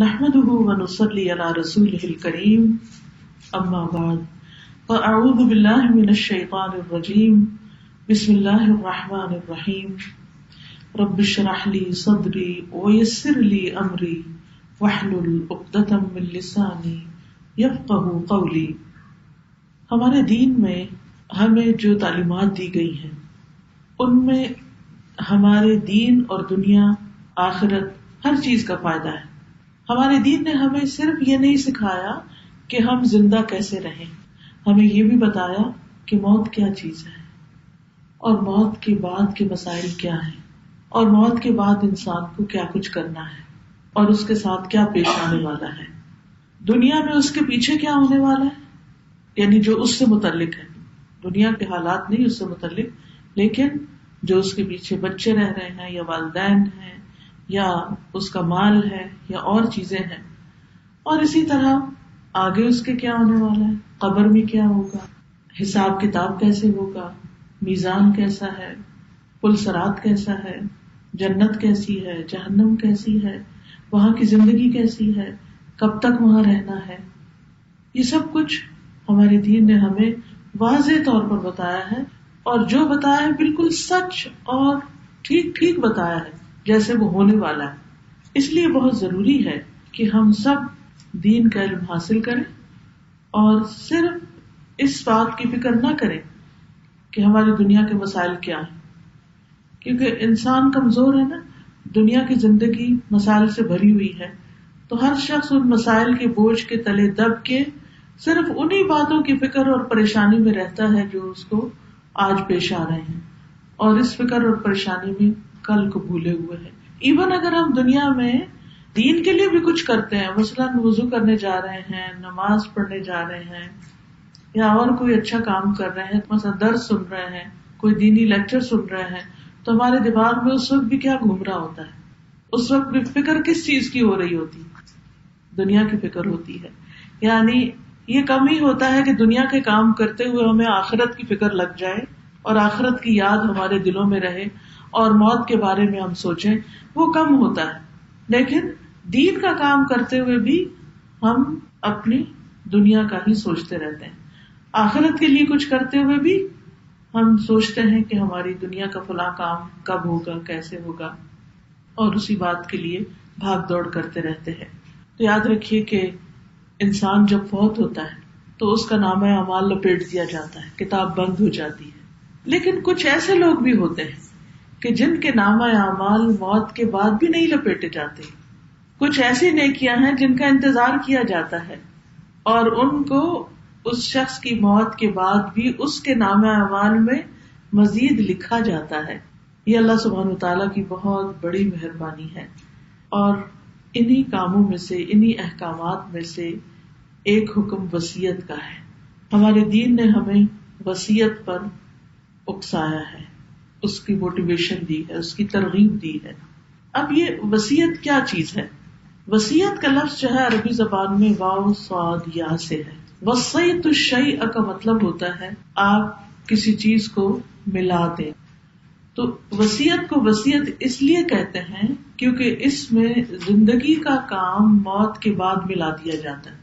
نحمده ونصلي على رسوله الكريم اما بعد فاعوذ بالله من الشيطان الرجيم بسم الله الرحمن الرحيم رب اشرح لي صدري ويسر لي امري واحلل عقدة من لساني يفقهوا قولي. ہمارے دین میں ہمیں جو تعلیمات دی گئی ہیں ان میں ہمارے دین اور دنیا آخرت ہر چیز کا فائدہ ہے. ہمارے دین نے ہمیں صرف یہ نہیں سکھایا کہ ہم زندہ کیسے رہیں، ہمیں یہ بھی بتایا کہ موت کیا چیز ہے اور موت کے بعد کے مسائل کیا ہیں اور موت کے بعد انسان کو کیا کچھ کرنا ہے اور اس کے ساتھ کیا پیش آنے والا ہے، دنیا میں اس کے پیچھے کیا ہونے والا ہے، یعنی جو اس سے متعلق ہے، دنیا کے حالات نہیں اس سے متعلق، لیکن جو اس کے پیچھے بچے رہ رہے ہیں یا والدین ہیں یا اس کا مال ہے یا اور چیزیں ہیں، اور اسی طرح آگے اس کے کیا ہونے والا ہے، قبر میں کیا ہوگا، حساب کتاب کیسے ہوگا، میزان کیسا ہے، پل صراط کیسا ہے، جنت کیسی ہے، جہنم کیسی ہے، وہاں کی زندگی کیسی ہے، کب تک وہاں رہنا ہے، یہ سب کچھ ہمارے دین نے ہمیں واضح طور پر بتایا ہے، اور جو بتایا ہے بالکل سچ اور ٹھیک بتایا ہے جیسے وہ ہونے والا ہے. اس لیے بہت ضروری ہے کہ ہم سب دین کا علم حاصل کریں اور صرف اس بات کی فکر نہ کریں کہ ہماری دنیا کے مسائل کیا ہیں، کیونکہ انسان کمزور ہے نا، دنیا کی زندگی مسائل سے بھری ہوئی ہے، تو ہر شخص ان مسائل کے بوجھ کے تلے دب کے صرف انہی باتوں کی فکر اور پریشانی میں رہتا ہے جو اس کو آج پیش آ رہے ہیں، اور اس فکر اور پریشانی میں کل کو بھولے ہوئے ہیں. ایون اگر ہم دنیا میں دین کے لیے بھی کچھ کرتے ہیں، مثلاً وضو کرنے جا رہے ہیں، نماز پڑھنے جا رہے ہیں، یا اور کوئی اچھا کام کر رہے ہیں، مثلا درس سن رہے ہیں، کوئی دینی لیکچر سن رہے ہیں، تو ہمارے دماغ میں اس وقت بھی کیا گھوم رہا ہوتا ہے، اس وقت بھی فکر کس چیز کی ہو رہی ہوتی، دنیا کی فکر ہوتی ہے. یعنی یہ کم ہی ہوتا ہے کہ دنیا کے کام کرتے ہوئے ہمیں آخرت کی فکر لگ جائے اور آخرت کی یاد ہمارے دلوں میں رہے اور موت کے بارے میں ہم سوچیں، وہ کم ہوتا ہے. لیکن دین کا کام کرتے ہوئے بھی ہم اپنی دنیا کا ہی سوچتے رہتے ہیں، آخرت کے لیے کچھ کرتے ہوئے بھی ہم سوچتے ہیں کہ ہماری دنیا کا فلاں کام کب ہوگا، کیسے ہوگا، اور اسی بات کے لیے بھاگ دوڑ کرتے رہتے ہیں. تو یاد رکھیے کہ انسان جب فوت ہوتا ہے تو اس کا نامہ اعمال لپیٹ دیا جاتا ہے، کتاب بند ہو جاتی ہے. لیکن کچھ ایسے لوگ بھی ہوتے ہیں کہ جن کے نامہ اعمال موت کے بعد بھی نہیں لپیٹے جاتے، کچھ ایسی نیکیاں ہیں جن کا انتظار کیا جاتا ہے اور ان کو اس شخص کی موت کے بعد بھی اس کے نامہ اعمال میں مزید لکھا جاتا ہے. یہ اللہ سبحانہ وتعالیٰ کی بہت بڑی مہربانی ہے. اور انہی کاموں میں سے، انہی احکامات میں سے ایک حکم وصیت کا ہے. ہمارے دین نے ہمیں وصیت پر اکسایا ہے، اس کی موٹیویشن دی ہے، اس کی ترغیب دی ہے. اب یہ وصیت کیا چیز ہے؟ وصیت کا لفظ جو ہے عربی زبان میں واو صاد یا سے ہے. وصیت الشیء کا مطلب ہوتا ہے آپ کسی چیز کو ملا دیں. تو وصیت کو وصیت اس لیے کہتے ہیں کیونکہ اس میں زندگی کا کام موت کے بعد ملا دیا جاتا ہے.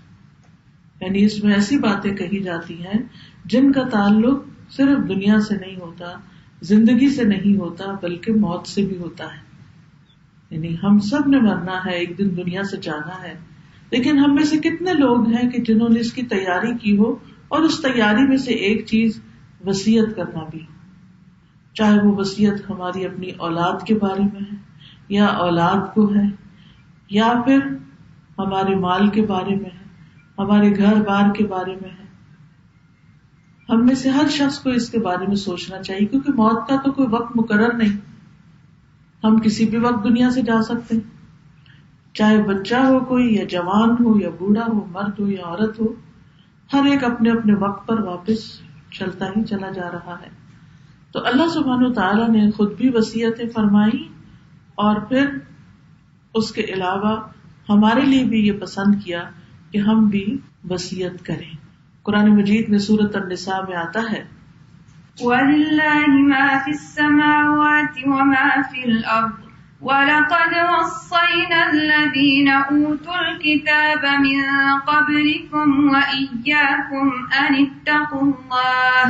یعنی اس میں ایسی باتیں کہی جاتی ہیں جن کا تعلق صرف دنیا سے نہیں ہوتا، زندگی سے نہیں ہوتا، بلکہ موت سے بھی ہوتا ہے. یعنی ہم سب نے مرنا ہے، ایک دن دنیا سے جانا ہے، لیکن ہم میں سے کتنے لوگ ہیں کہ جنہوں نے اس کی تیاری کی ہو، اور اس تیاری میں سے ایک چیز وصیت کرنا بھی، چاہے وہ وصیت ہماری اپنی اولاد کے بارے میں ہے یا اولاد کو ہے، یا پھر ہمارے مال کے بارے میں ہے، ہمارے گھر بار کے بارے میں ہے. ہم میں سے ہر شخص کو اس کے بارے میں سوچنا چاہیے، کیونکہ موت کا تو کوئی وقت مقرر نہیں، ہم کسی بھی وقت دنیا سے جا سکتے ہیں، چاہے بچہ ہو کوئی، یا جوان ہو یا بوڑھا ہو، مرد ہو یا عورت ہو، ہر ایک اپنے اپنے وقت پر واپس چلتا ہی چلا جا رہا ہے. تو اللہ سبحانہ وتعالیٰ نے خود بھی وصیتیں فرمائی، اور پھر اس کے علاوہ ہمارے لیے بھی یہ پسند کیا کہ ہم بھی وصیت کریں. قرآن مجید میں سورۃ النساء میں آتا ہے وَلِلَّهِ مَا فِي السَّمَاوَاتِ وَمَا فِي الْأَرْضِ وَلَقَدْ وَصَّيْنَا الَّذِينَ أُوتُوا الْكِتَابَ مِنْ قَبْلِكُمْ وَإِيَّاكُمْ أَنِ اتَّقُوا اللَّهَ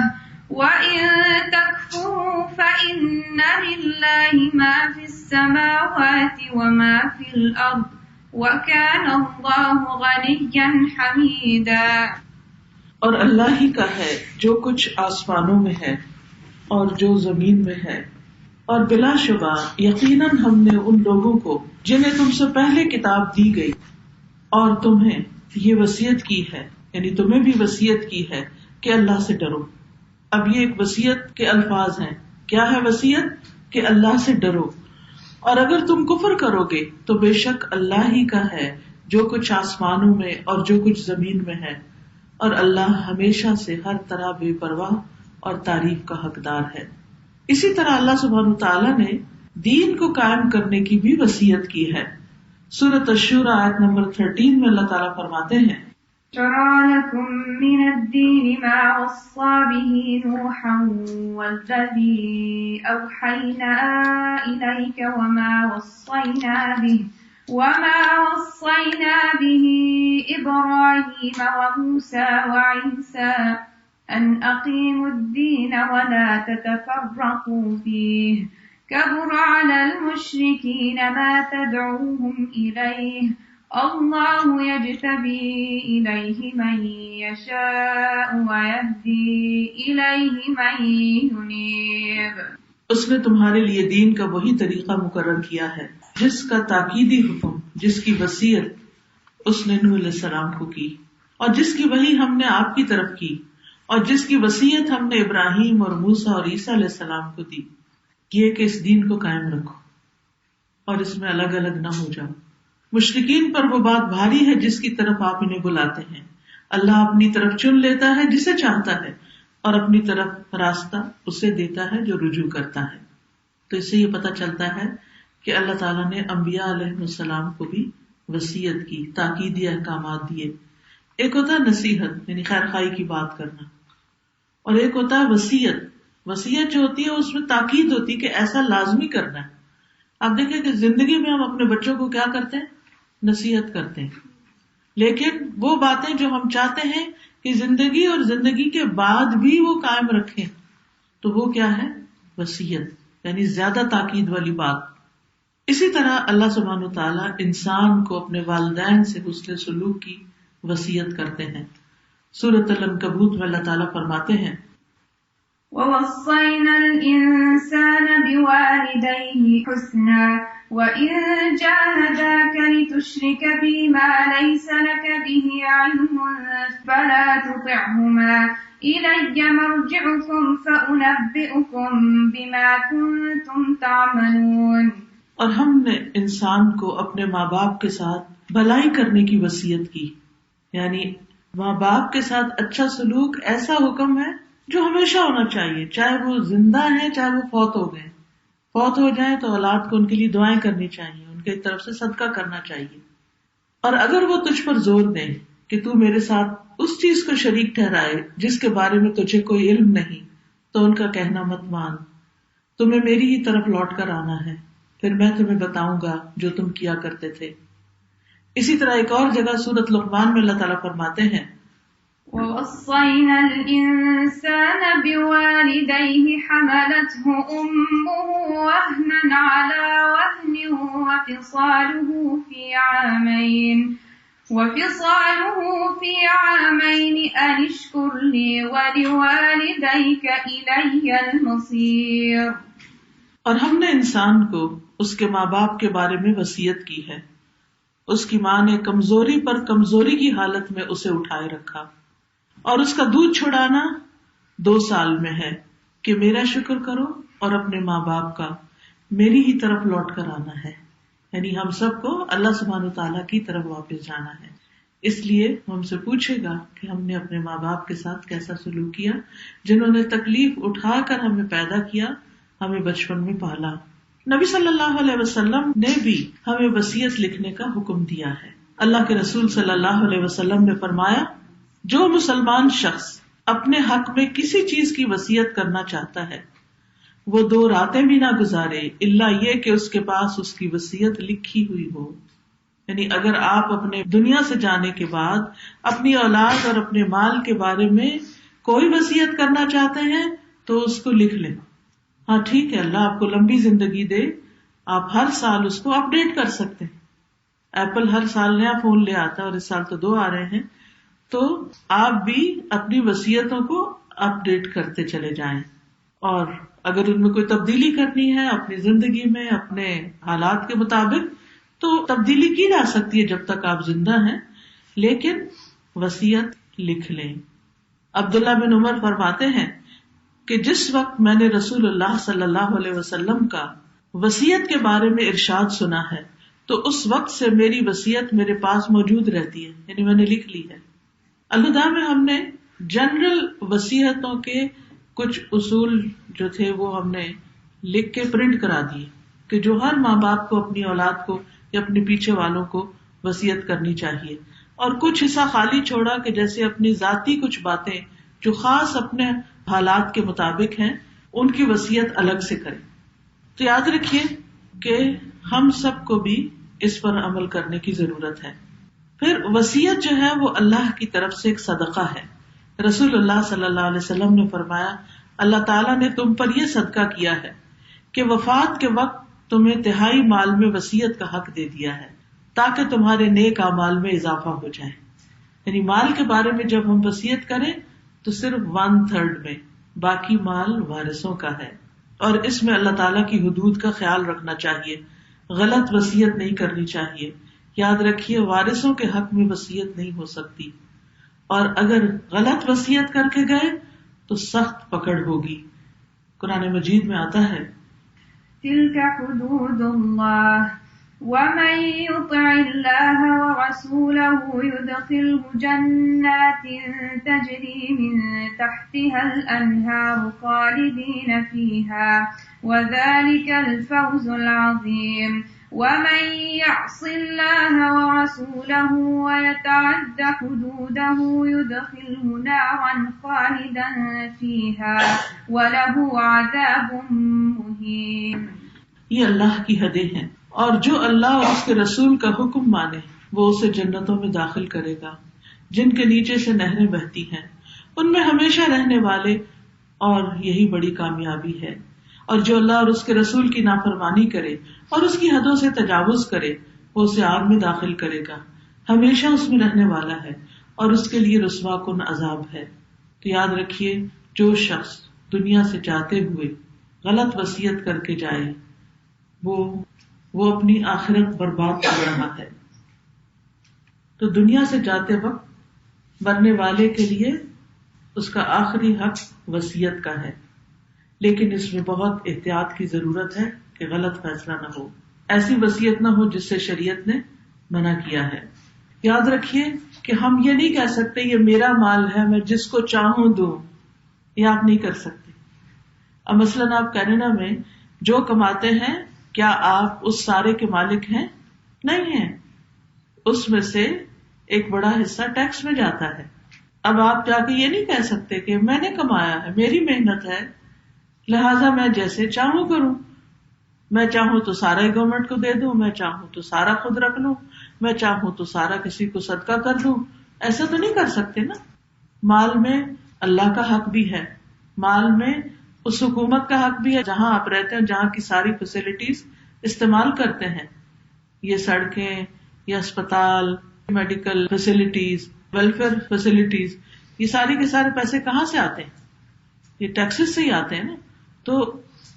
وَإِنْ تَكْفُرُوا فَإِنَّ لِلَّهِ مَا فِي السَّمَاوَاتِ وَمَا فِي الْأَرْضِ وَكَانَ اللَّهُ غَنِيًّا حَمِيدًا۔ اور اللہ ہی کا ہے جو کچھ آسمانوں میں ہے اور جو زمین میں ہے، اور بلا شبہ یقیناً ہم نے ان لوگوں کو جنہیں تم سے پہلے کتاب دی گئی اور تمہیں یہ وصیت کی ہے، یعنی تمہیں بھی وصیت کی ہے کہ اللہ سے ڈرو۔ اب یہ ایک وصیت کے الفاظ ہیں۔ کیا ہے وصیت؟ کہ اللہ سے ڈرو، اور اگر تم کفر کرو گے تو بے شک اللہ ہی کا ہے جو کچھ آسمانوں میں اور جو کچھ زمین میں ہے، اور اللہ ہمیشہ سے ہر طرح بے پرواہ اور تعریف کا حقدار ہے۔ اسی طرح اللہ سبحانہ تعالیٰ نے دین کو قائم کرنے کی بھی وصیت کی ہے۔ سورۃ الشورى آیت نمبر 13 میں اللہ تعالیٰ فرماتے ہیں، شرع لكم من الدين ما وصى به نوحا والذي أوحينا إليك وما وصينا به إبراهيم وموسى وعيسى أن أقيموا الدين ولا تتفرقوا فيه كبر على المشركين ما تدعوهم إليه الله يجتبي إليه من يشاء ويهدي إليه من ينيب۔ اس نے تمہارے لیے دین کا وہی طریقہ مقرر کیا ہے جس کا تاکیدی حکم، جس کی وصیت اس نے نوح علیہ السلام کو کی، اور جس کی وحی ہم نے آپ کی طرف کی، اور جس کی وصیت ہم نے ابراہیم اور موسیٰ اور عیسیٰ علیہ السلام کو دی، یہ کہ اس دین کو قائم رکھو اور اس میں الگ الگ نہ ہو جاؤ۔ مشرکین پر وہ بات بھاری ہے جس کی طرف آپ انہیں بلاتے ہیں۔ اللہ اپنی طرف چن لیتا ہے جسے چاہتا ہے، اور اپنی طرف راستہ اسے دیتا ہے جو رجوع کرتا ہے۔ تو اس سے یہ پتہ چلتا ہے کہ اللہ تعالیٰ نے انبیاء علیہ السلام کو بھی وصیت کی، تاکیدی احکامات دیے۔ ایک ہوتا ہے نصیحت، یعنی خیر خواہی کی بات کرنا، اور ایک ہوتا ہے وصیت۔ وصیت جو ہوتی ہے اس میں تاکید ہوتی ہے کہ ایسا لازمی کرنا ہے۔ آپ دیکھیں کہ زندگی میں ہم اپنے بچوں کو کیا کرتے ہیں؟ نصیحت کرتے ہیں، لیکن وہ باتیں جو ہم چاہتے ہیں کہ زندگی اور زندگی کے بعد بھی وہ قائم رکھیں، تو وہ کیا ہے؟ وصیت، یعنی زیادہ تاکید والی بات۔ اسی طرح اللہ سبحانہ وتعالیٰ انسان کو اپنے والدین سے حسن سلوک کی وصیت کرتے ہیں۔ سورۃ العنکبوت میں اللہ تعالیٰ فرماتے ہیں، وَوَصَّيْنَا الْإِنسَانَ بِوَالِدَيْهِ حُسْنًا وَإِن جَاهَدَاكَ لِتُشْرِكَ بِي مَا لَيْسَ لَكَ بِهِ عِلْمٌ فَلَا تُطِعْهُمَا إِلَيَّ مَرْجِعُكُمْ فَأُنَبِّئُكُم بِمَا كُنتُمْ تَعْمَلُونَ۔ اور ہم نے انسان کو اپنے ماں باپ کے ساتھ بھلائی کرنے کی وصیت کی، یعنی ماں باپ کے ساتھ اچھا سلوک ایسا حکم ہے جو ہمیشہ ہونا چاہیے، چاہے وہ زندہ ہیں چاہے وہ فوت ہو گئے۔ فوت ہو جائیں تو اولاد کو ان کے لیے دعائیں کرنی چاہیے، ان کی طرف سے صدقہ کرنا چاہیے۔ اور اگر وہ تجھ پر زور دیں کہ تو میرے ساتھ اس چیز کو شریک ٹھہرائے جس کے بارے میں تجھے کوئی علم نہیں، تو ان کا کہنا مت مان، تمہیں میری ہی طرف لوٹ کر آنا ہے، پھر میں تمہیں بتاؤں گا جو تم کیا کرتے تھے۔ اسی طرح ایک اور جگہ سورۃ لقمان میں اللہ تعالیٰ فرماتے ہیں، وَوَصَّيْنَا الْإِنسَانَ بِوَالِدَيْهِ حَمَلَتْهُ أُمُّهُ وَهْنًا عَلَى وَهْنٍ وَفِصَالُهُ فِي عَامَيْنِ أَنِ اشْكُرْ لِي وَلِوَالِدَيْكَ إِلَيَّ الْمَصِيرُ۔ اور ہم نے انسان کو اس کے ماں باپ کے بارے میں وصیت کی ہے۔ اس کی ماں نے کمزوری پر کمزوری کی حالت میں اسے اٹھائے رکھا، اور اس کا دودھ چھڑانا 2 سال میں ہے کہ میرا شکر کرو اور اپنے ماں باپ کا میری ہی طرف لوٹ کر آنا ہے، یعنی ہم سب کو اللہ سبحانہ تعالیٰ کی طرف واپس جانا ہے۔ اس لیے ہم سے پوچھے گا کہ ہم نے اپنے ماں باپ کے ساتھ کیسا سلوک کیا، جنہوں نے تکلیف اٹھا کر ہمیں پیدا کیا، ہمیں بچپن میں پالا۔ نبی صلی اللہ علیہ وسلم نے بھی ہمیں وصیت لکھنے کا حکم دیا ہے۔ اللہ کے رسول صلی اللہ علیہ وسلم نے فرمایا، جو مسلمان شخص اپنے حق میں کسی چیز کی وصیت کرنا چاہتا ہے وہ 2 راتیں بھی نہ گزارے الا یہ کہ اس کے پاس اس کی وصیت لکھی ہوئی ہو. یعنی اگر آپ اپنے دنیا سے جانے کے بعد اپنی اولاد اور اپنے مال کے بارے میں کوئی وصیت کرنا چاہتے ہیں تو اس کو لکھ لیں. ہاں ٹھیک ہے، اللہ آپ کو لمبی زندگی دے، آپ ہر سال اس کو اپ ڈیٹ کر سکتے ہیں. ایپل ہر سال نیا فون لے آتا ہے اور اس سال تو 2 آ رہے ہیں، تو آپ بھی اپنی وصیتوں کو اپ ڈیٹ کرتے چلے جائیں. اور اگر ان میں کوئی تبدیلی کرنی ہے اپنی زندگی میں اپنے حالات کے مطابق تو تبدیلی کی جا سکتی ہے جب تک آپ زندہ ہیں، لیکن وصیت لکھ لیں. عبداللہ بن عمر فرماتے ہیں کہ جس وقت میں نے رسول اللہ صلی اللہ علیہ وسلم کا وصیت کے بارے میں ارشاد سنا ہے تو اس وقت سے میری وصیت میرے پاس موجود رہتی ہے، یعنی میں نے لکھ لی ہے. الہدیٰ میں ہم نے جنرل وصیتوں کے کچھ اصول جو تھے وہ ہم نے لکھ کے پرنٹ کرا دیے کہ جو ہر ماں باپ کو اپنی اولاد کو یا اپنے پیچھے والوں کو وصیت کرنی چاہیے، اور کچھ حصہ خالی چھوڑا کہ جیسے اپنی ذاتی کچھ باتیں جو خاص اپنے حالات کے مطابق ہیں ان کی وصیت الگ سے کریں. تو یاد رکھیے کہ ہم سب کو بھی اس پر عمل کرنے کی ضرورت ہے. پھر وصیت جو ہے وہ اللہ کی طرف سے ایک صدقہ ہے. رسول اللہ صلی اللہ علیہ وسلم نے فرمایا اللہ تعالیٰ نے تم پر یہ صدقہ کیا ہے کہ وفات کے وقت تمہیں 1/3 مال میں وصیت کا حق دے دیا ہے تاکہ تمہارے نیک اعمال میں اضافہ ہو جائے. یعنی مال کے بارے میں جب ہم وصیت کریں تو صرف 1/3 میں، باقی مال وارثوں کا ہے. اور اس میں اللہ تعالیٰ کی حدود کا خیال رکھنا چاہیے، غلط وصیت نہیں کرنی چاہیے. یاد رکھیے وارثوں کے حق میں وصیت نہیں ہو سکتی، اور اگر غلط وصیت کر کے گئے تو سخت پکڑ ہوگی. قرآن مجید میں آتا ہے تلك حدود اللہ ومن يطع الله ورسوله يدخله جنات تجري من تحتها الأنهار خالدين فيها وذلك الفوز العظيم. ومن يعص الله ورسوله ويتعد حدوده يدخله نارا خالدا فيها وله عذاب مهين. یہ اللہ کی حدیں ہیں، اور جو اللہ اور اس کے رسول کا حکم مانے وہ اسے جنتوں میں داخل کرے گا جن کے نیچے سے نہریں بہتی ہیں، ان میں ہمیشہ رہنے والے، اور یہی بڑی کامیابی ہے. اور جو اللہ اور اس کے رسول کی نافرمانی کرے اور اس کی حدوں سے تجاوز کرے وہ اسے آگ میں داخل کرے گا، ہمیشہ اس میں رہنے والا ہے اور اس کے لیے رسوا کن عذاب ہے. تو یاد رکھیے جو شخص دنیا سے جاتے ہوئے غلط وصیت کر کے جائے وہ اپنی آخرت برباد کر رہا ہے. تو دنیا سے جاتے وقت مرنے والے کے لیے اس کا آخری حق وصیت کا ہے، لیکن اس میں بہت احتیاط کی ضرورت ہے کہ غلط فیصلہ نہ ہو، ایسی وصیت نہ ہو جس سے شریعت نے منع کیا ہے. یاد رکھیے کہ ہم یہ نہیں کہہ سکتے یہ میرا مال ہے میں جس کو چاہوں دوں، یہ آپ نہیں کر سکتے. اب مثلاً آپ کینیڈا میں جو کماتے ہیں کیا آپ اس سارے کے مالک ہیں؟ نہیں ہیں. اس میں سے ایک بڑا حصہ ٹیکس میں جاتا ہے. اب آپ جا کے یہ نہیں کہہ سکتے کہ میں نے کمایا ہے، میری محنت ہے، لہٰذا میں جیسے چاہوں کروں، میں چاہوں تو سارا ہی گورنمنٹ کو دے دوں، میں چاہوں تو سارا خود رکھ لوں، میں چاہوں تو سارا کسی کو صدقہ کر دوں. ایسا تو نہیں کر سکتے نا. مال میں اللہ کا حق بھی ہے، مال میں اس حکومت کا حق بھی ہے جہاں آپ رہتے ہیں، جہاں کی ساری فیسلٹیز استعمال کرتے ہیں. یہ سڑکیں یا اسپتال، میڈیکل فیسلٹیز، ویلفیئر فیسلٹیز، یہ سارے کے سارے پیسے کہاں سے آتے ہیں؟ یہ ٹیکسز سے ہی آتے ہیں نا. تو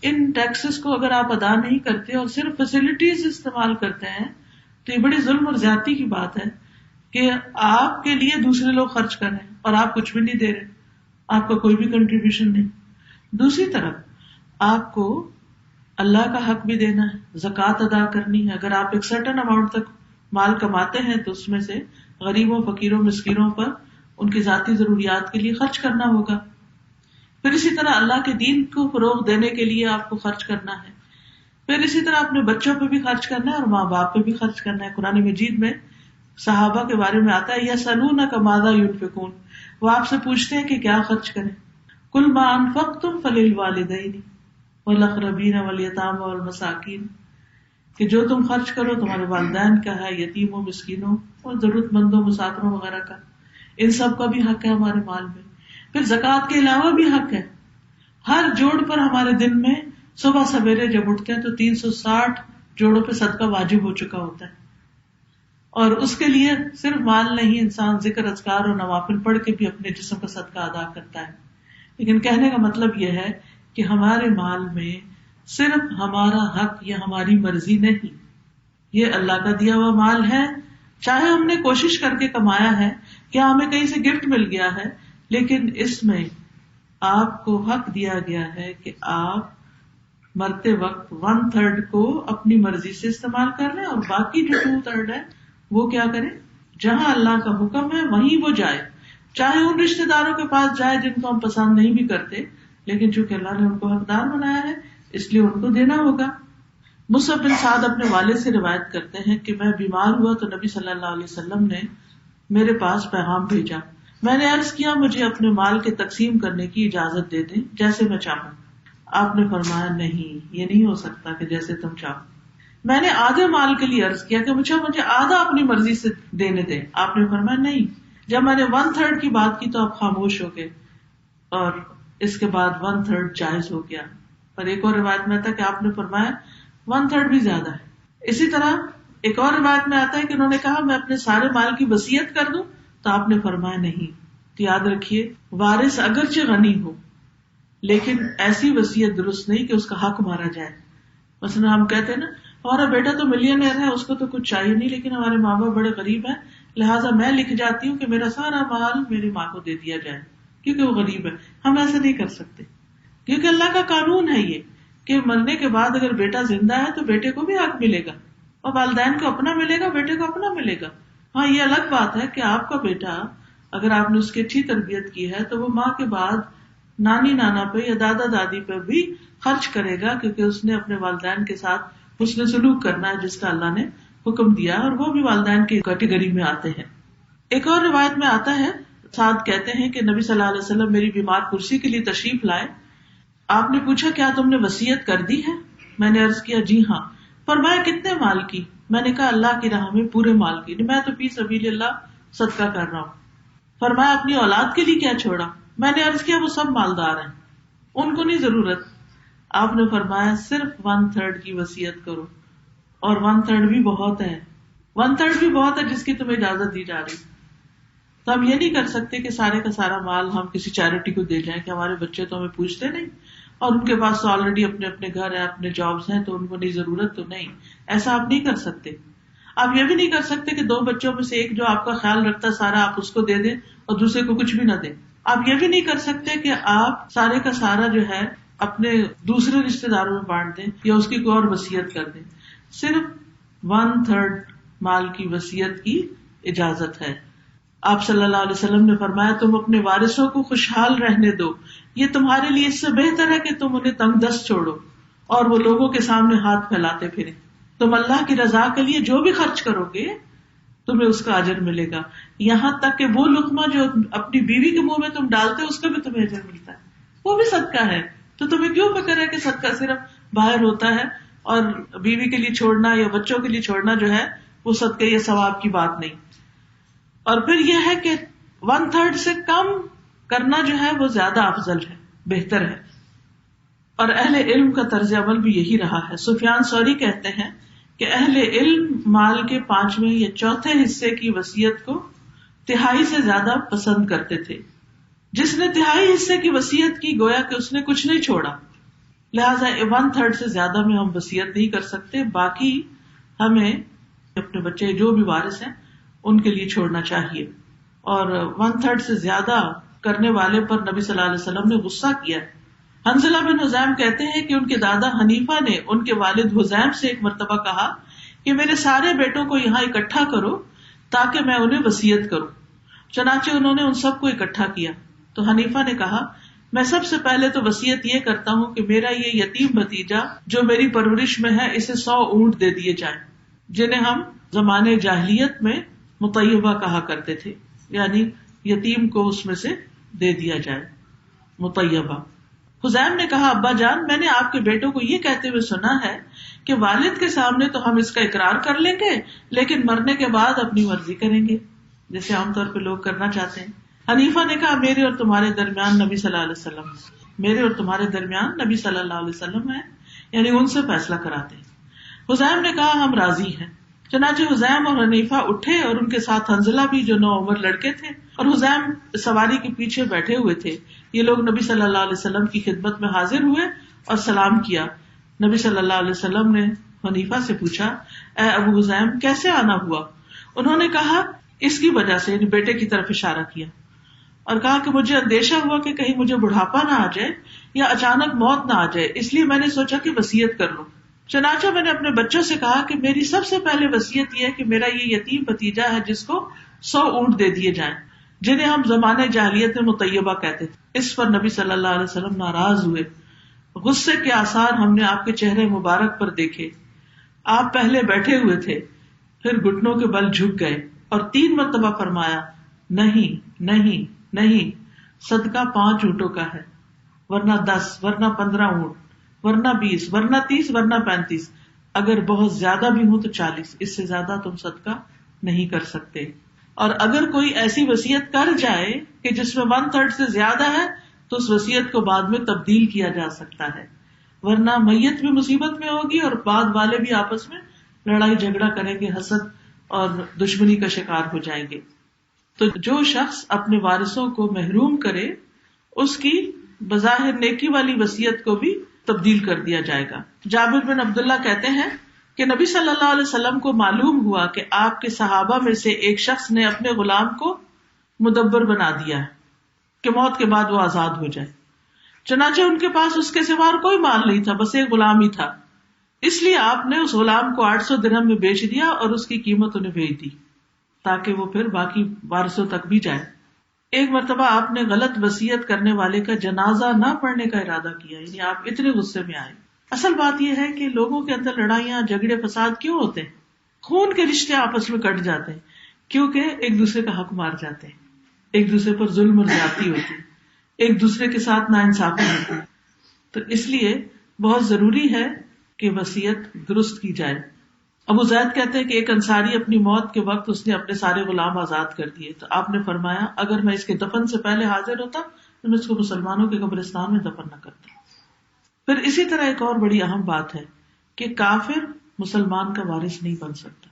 ان ٹیکسز کو اگر آپ ادا نہیں کرتے اور صرف فیسلٹیز استعمال کرتے ہیں تو یہ بڑی ظلم اور زیادتی کی بات ہے کہ آپ کے لیے دوسرے لوگ خرچ کر رہے ہیں اور آپ کچھ بھی نہیں دے رہے، آپ کا کوئی بھی کنٹریبیوشن نہیں. دوسری طرف آپ کو اللہ کا حق بھی دینا ہے، زکوٰۃ ادا کرنی ہے. اگر آپ ایک سرٹن اماؤنٹ تک مال کماتے ہیں تو اس میں سے غریبوں، فقیروں، مسکینوں پر ان کی ذاتی ضروریات کے لیے خرچ کرنا ہوگا. پھر اسی طرح اللہ کے دین کو فروغ دینے کے لیے آپ کو خرچ کرنا ہے. پھر اسی طرح اپنے بچوں پہ بھی خرچ کرنا ہے اور ماں باپ پہ بھی خرچ کرنا ہے. قرآن مجید میں صحابہ کے بارے میں آتا ہے یسألونک ماذا ينفقون، وہ آپ سے پوچھتے ہیں کہ کیا خرچ کریں. قل ما انفقتم فللوالدین والأقربین والیتامى والمساکین، کہ جو تم خرچ کرو تمہارے والدین کا ہے، یتیموں، مسکینوں اور ضرورت مندوں، مسافروں وغیرہ کا، ان سب کا بھی حق ہے ہمارے مال میں. پھر زکوٰۃ کے علاوہ بھی حق ہے. ہر جوڑ پر ہمارے دن میں صبح سویرے جب اٹھتے ہیں تو 360 جوڑوں پہ صدقہ واجب ہو چکا ہوتا ہے. اور اس کے لیے صرف مال نہیں، انسان ذکر اذکار اور نوافل پڑھ کے بھی اپنے جسم کا صدقہ ادا کرتا ہے. لیکن کہنے کا مطلب یہ ہے کہ ہمارے مال میں صرف ہمارا حق یا ہماری مرضی نہیں، یہ اللہ کا دیا ہوا مال ہے. چاہے ہم نے کوشش کر کے کمایا ہے یا ہمیں کہیں سے گفٹ مل گیا ہے، لیکن اس میں آپ کو حق دیا گیا ہے کہ آپ مرتے وقت 1/3 کو اپنی مرضی سے استعمال کر لیں اور باقی جو 2/3 ہے وہ کیا کریں، جہاں اللہ کا حکم ہے وہیں وہ جائے. چاہے ان رشتے داروں کے پاس جائے جن کو ہم پسند نہیں بھی کرتے، لیکن چونکہ اللہ نے ان کو حقدار بنایا ہے اس لیے ان کو دینا ہوگا. مصعب بن سعد اپنے والد سے روایت کرتے ہیں کہ میں بیمار ہوا تو نبی صلی اللہ علیہ وسلم نے میرے پاس پیغام بھیجا. میں نے عرض کیا مجھے اپنے مال کے تقسیم کرنے کی اجازت دے دیں جیسے میں چاہوں. آپ نے فرمایا نہیں، یہ نہیں ہو سکتا کہ جیسے تم چاہو. میں نے آدھے مال کے لیے عرض کیا کہ مجھے آدھا اپنی مرضی سے دینے دیں. آپ نے فرمایا نہیں. جب میں نے 1/3 کی بات کی تو آپ خاموش ہو گئے اور اس کے بعد 1/3 جائز ہو گیا. اور ایک اور روایت میں آتا ہے کہ آپ نے فرمایا 1/3 بھی زیادہ ہے. اسی طرح ایک اور روایت میں آتا ہے کہ انہوں نے کہا میں اپنے سارے مال کی وصیت کر دوں تو آپ نے فرمایا نہیں. تو یاد رکھیے وارث اگرچہ غنی ہو لیکن ایسی وصیت درست نہیں کہ اس کا حق مارا جائے. مثلا ہم کہتے ہیں نا ہمارا بیٹا تو ملینئر ہے، اس کو تو کچھ چاہیے نہیں، لیکن ہمارے ماں باپ بڑے غریب ہیں لہٰذا میں لکھ جاتی ہوں کہ میرا سارا مال میری ماں کو دے دیا جائے کیونکہ وہ غریب ہے. ہم ایسے نہیں کر سکتے کیونکہ اللہ کا قانون ہے یہ کہ مرنے کے بعد اگر بیٹا زندہ ہے تو بیٹے کو بھی حق ملے گا اور والدین کو اپنا ملے گا، بیٹے کو اپنا ملے گا. ہاں یہ الگ بات ہے کہ آپ کا بیٹا اگر آپ نے اس کی اچھی تربیت کی ہے تو وہ ماں کے بعد نانی نانا پہ یا دادا دادی پہ بھی خرچ کرے گا کیونکہ اس نے اپنے والدین کے ساتھ حسن سلوک کرنا ہے جس کا اللہ نے حکم دیا، اور وہ بھی والدین کی کیٹیگری میں آتے ہیں. ایک اور روایت میں آتا ہے سعد کہتے ہیں کہ نبی صلی اللہ علیہ وسلم میری بیمار کرسی کے لیے تشریف لائے. آپ نے پوچھا کیا تم نے وصیت کر دی ہے؟ میں نے عرض کیا جی ہاں. فرمایا کتنے مال کی؟ میں نے کہا اللہ کی راہ میں پورے مال کی، میں تو فی سبیل اللہ صدقہ کر رہا ہوں. فرمایا اپنی اولاد کے لیے کیا چھوڑا؟ میں نے عرض کیا وہ سب مالدار ہیں، ان کو نہیں ضرورت. آپ نے فرمایا صرف 1/3 کی وصیت کرو، اور 1/3 بھی بہت ہے، 1/3 بھی بہت ہے جس کی تمہیں اجازت دی جا رہی. تو ہم یہ نہیں کر سکتے کہ سارے کا سارا مال ہم کسی چیریٹی کو دے جائیں کہ ہمارے بچے تو ہمیں پوچھتے نہیں اور ان کے پاس تو آلریڈی اپنے اپنے گھر ہیں، اپنے جابس ہیں تو ان کو نہیں ضرورت تو نہیں. ایسا آپ نہیں کر سکتے. آپ یہ بھی نہیں کر سکتے کہ 2 بچوں میں سے ایک جو آپ کا خیال رکھتا سارا آپ اس کو دے دیں اور دوسرے کو کچھ بھی نہ دیں. آپ یہ بھی نہیں کر سکتے کہ آپ سارے کا سارا جو ہے اپنے دوسرے رشتے داروں میں بانٹ دیں یا اس کی کوئی اور وصیت کر دیں. صرف 1/3 مال کی وصیت کی اجازت ہے. آپ صلی اللہ علیہ وسلم نے فرمایا تم اپنے وارثوں کو خوشحال رہنے دو، یہ تمہارے لیے اس سے بہتر ہے کہ تم انہیں تنگ دست چھوڑو اور وہ لوگوں کے سامنے ہاتھ پھیلاتے پھریں. تم اللہ کی رضا کے لیے جو بھی خرچ کرو گے تمہیں اس کا اجر ملے گا، یہاں تک کہ وہ لقمہ جو اپنی بیوی کے منہ میں تم ڈالتے ہو اس کا بھی تمہیں اجر ملتا ہے، وہ بھی صدقہ ہے. تو تمہیں کیوں فکر ہے کہ صدقہ صرف باہر ہوتا ہے اور بیوی کے لیے چھوڑنا یا بچوں کے لیے چھوڑنا جو ہے وہ صدقے یا ثواب کی بات نہیں. اور پھر یہ ہے کہ 1/3 سے کم کرنا جو ہے وہ زیادہ افضل ہے، بہتر ہے. اور اہل علم کا طرز عمل بھی یہی رہا ہے. سفیان ثوری کہتے ہیں کہ اہل علم مال کے 5ویں یا 4تھے حصے کی وصیت کو 1/3 سے زیادہ پسند کرتے تھے. جس نے 1/3 حصے کی وصیت کی گویا کہ اس نے کچھ نہیں چھوڑا، لہٰذا 1/3 سے زیادہ میں ہم وصیت نہیں کر سکتے. باقی ہمیں اپنے بچے جو بھی وارث ہیں ان کے لیے چھوڑنا چاہیے. اور 1/3 سے زیادہ کرنے والے پر نبی صلی اللہ علیہ وسلم نے غصہ کیا. حنظلہ بن حزیم کہتے ہیں کہ ان کے دادا حنیفہ نے ان کے والد حزیم سے ایک مرتبہ کہا کہ میرے سارے بیٹوں کو یہاں اکٹھا کرو تاکہ میں انہیں وصیت کروں. چنانچہ انہوں نے ان سب کو اکٹھا کیا تو حنیفہ نے کہا میں سب سے پہلے تو وصیت یہ کرتا ہوں کہ میرا یہ یتیم بھتیجا جو میری پرورش میں ہے اسے 100 اونٹ دے دیے جائیں، جنہیں ہم زمانے جاہلیت میں مطیبہ کہا کرتے تھے، یعنی یتیم کو اس میں سے دے دیا جائے مطیبہ. حذیم نے کہا ابا جان میں نے آپ کے بیٹوں کو یہ کہتے ہوئے سنا ہے کہ والد کے سامنے تو ہم اس کا اقرار کر لیں گے لیکن مرنے کے بعد اپنی مرضی کریں گے جیسے عام طور پہ لوگ کرنا چاہتے ہیں. حنیفہ نے کہا میرے اور تمہارے درمیان نبی صلی اللہ علیہ وسلم میرے اور تمہارے درمیان نبی صلی اللہ علیہ وسلم ہے، یعنی ان سے فیصلہ کراتے ہیں. حذیم نے کہا ہم راضی ہیں. چنانچہ حذیم اور حنیفہ اٹھے اور ان کے ساتھ حنظلہ بھی جو نوعمر لڑکے تھے اور حذیم سواری کے پیچھے بیٹھے ہوئے تھے. یہ لوگ نبی صلی اللہ علیہ وسلم کی خدمت میں حاضر ہوئے اور سلام کیا. نبی صلی اللہ علیہ وسلم نے حنیفہ سے پوچھا اے ابو حذیم کیسے آنا ہوا؟ انہوں نے کہا اس کی وجہ سے، یعنی بیٹے کی طرف اشارہ کیا اور کہا کہ مجھے اندیشہ ہوا کہ کہیں مجھے بڑھاپا نہ آ جائے یا اچانک موت نہ آ جائے، اس لیے میں نے سوچا کہ وصیت کر لوں. چنانچہ میں نے اپنے بچوں سے کہا کہ میری سب سے پہلے وصیت یہ ہے کہ میرا یہ یتیم بھتیجا ہے جس کو 100 اونٹ دے دیے جائیں جنہیں ہم زمانے جاہلیت میں مطیبہ کہتے تھے. اس پر نبی صلی اللہ علیہ وسلم ناراض ہوئے. غصے کے آثار ہم نے آپ کے چہرے مبارک پر دیکھے. آپ پہلے بیٹھے ہوئے تھے، پھر گھٹنوں کے بل جھک گئے اور 3 مرتبہ فرمایا نہیں نہیں نہیں، صدقہ 5 اونٹوں کا ہے، ورنہ 10 ورنہ 15 اونٹ ورنہ 20 ورنہ 30 ورنہ 35، اگر بہت زیادہ بھی ہوں تو 40، اس سے زیادہ تم صدقہ نہیں کر سکتے. اور اگر کوئی ایسی وصیت کر جائے کہ جس میں 1/3 سے زیادہ ہے تو اس وصیت کو بعد میں تبدیل کیا جا سکتا ہے، ورنہ میت بھی مصیبت میں ہوگی اور بعد والے بھی آپس میں لڑائی جھگڑا کریں گے، حسد اور دشمنی کا شکار ہو جائیں گے. تو جو شخص اپنے وارثوں کو محروم کرے اس کی بظاہر نیکی والی وصیت کو بھی تبدیل کر دیا جائے گا. جابر بن عبداللہ کہتے ہیں کہ نبی صلی اللہ علیہ وسلم کو معلوم ہوا کہ آپ کے صحابہ میں سے ایک شخص نے اپنے غلام کو مدبر بنا دیا ہے کہ موت کے بعد وہ آزاد ہو جائے. چنانچہ ان کے پاس اس کے سوا کوئی مال نہیں تھا، بس ایک غلام ہی تھا. اس لیے آپ نے اس غلام کو 800 درہم میں بیچ دیا اور اس کی قیمت انہیں بھیج دی تاکہ وہ پھر باقی وارثوں تک بھی جائے. ایک مرتبہ آپ نے غلط وصیت کرنے والے کا جنازہ نہ پڑھنے کا ارادہ کیا، یعنی آپ اتنے غصے میں آئے. اصل بات یہ ہے کہ لوگوں کے اندر لڑائیاں جھگڑے فساد کیوں ہوتے ہیں؟ خون کے رشتے آپس میں کٹ جاتے ہیں کیونکہ ایک دوسرے کا حق مار جاتے ہیں، ایک دوسرے پر ظلم اور زیادتی ہوتی ہے، ایک دوسرے کے ساتھ ناانصافی ہوتی ہے. تو اس لیے بہت ضروری ہے کہ وصیت درست کی جائے. ابو زید کہتے ہیں کہ ایک انصاری اپنی موت کے وقت اس نے اپنے سارے غلام آزاد کر دیے تو آپ نے فرمایا اگر میں اس کے دفن سے پہلے حاضر ہوتا تو میں اس کو مسلمانوں کے قبرستان میں دفن نہ کرتا. پھر اسی طرح ایک اور بڑی اہم بات ہے کہ کافر مسلمان کا وارث نہیں بن سکتا.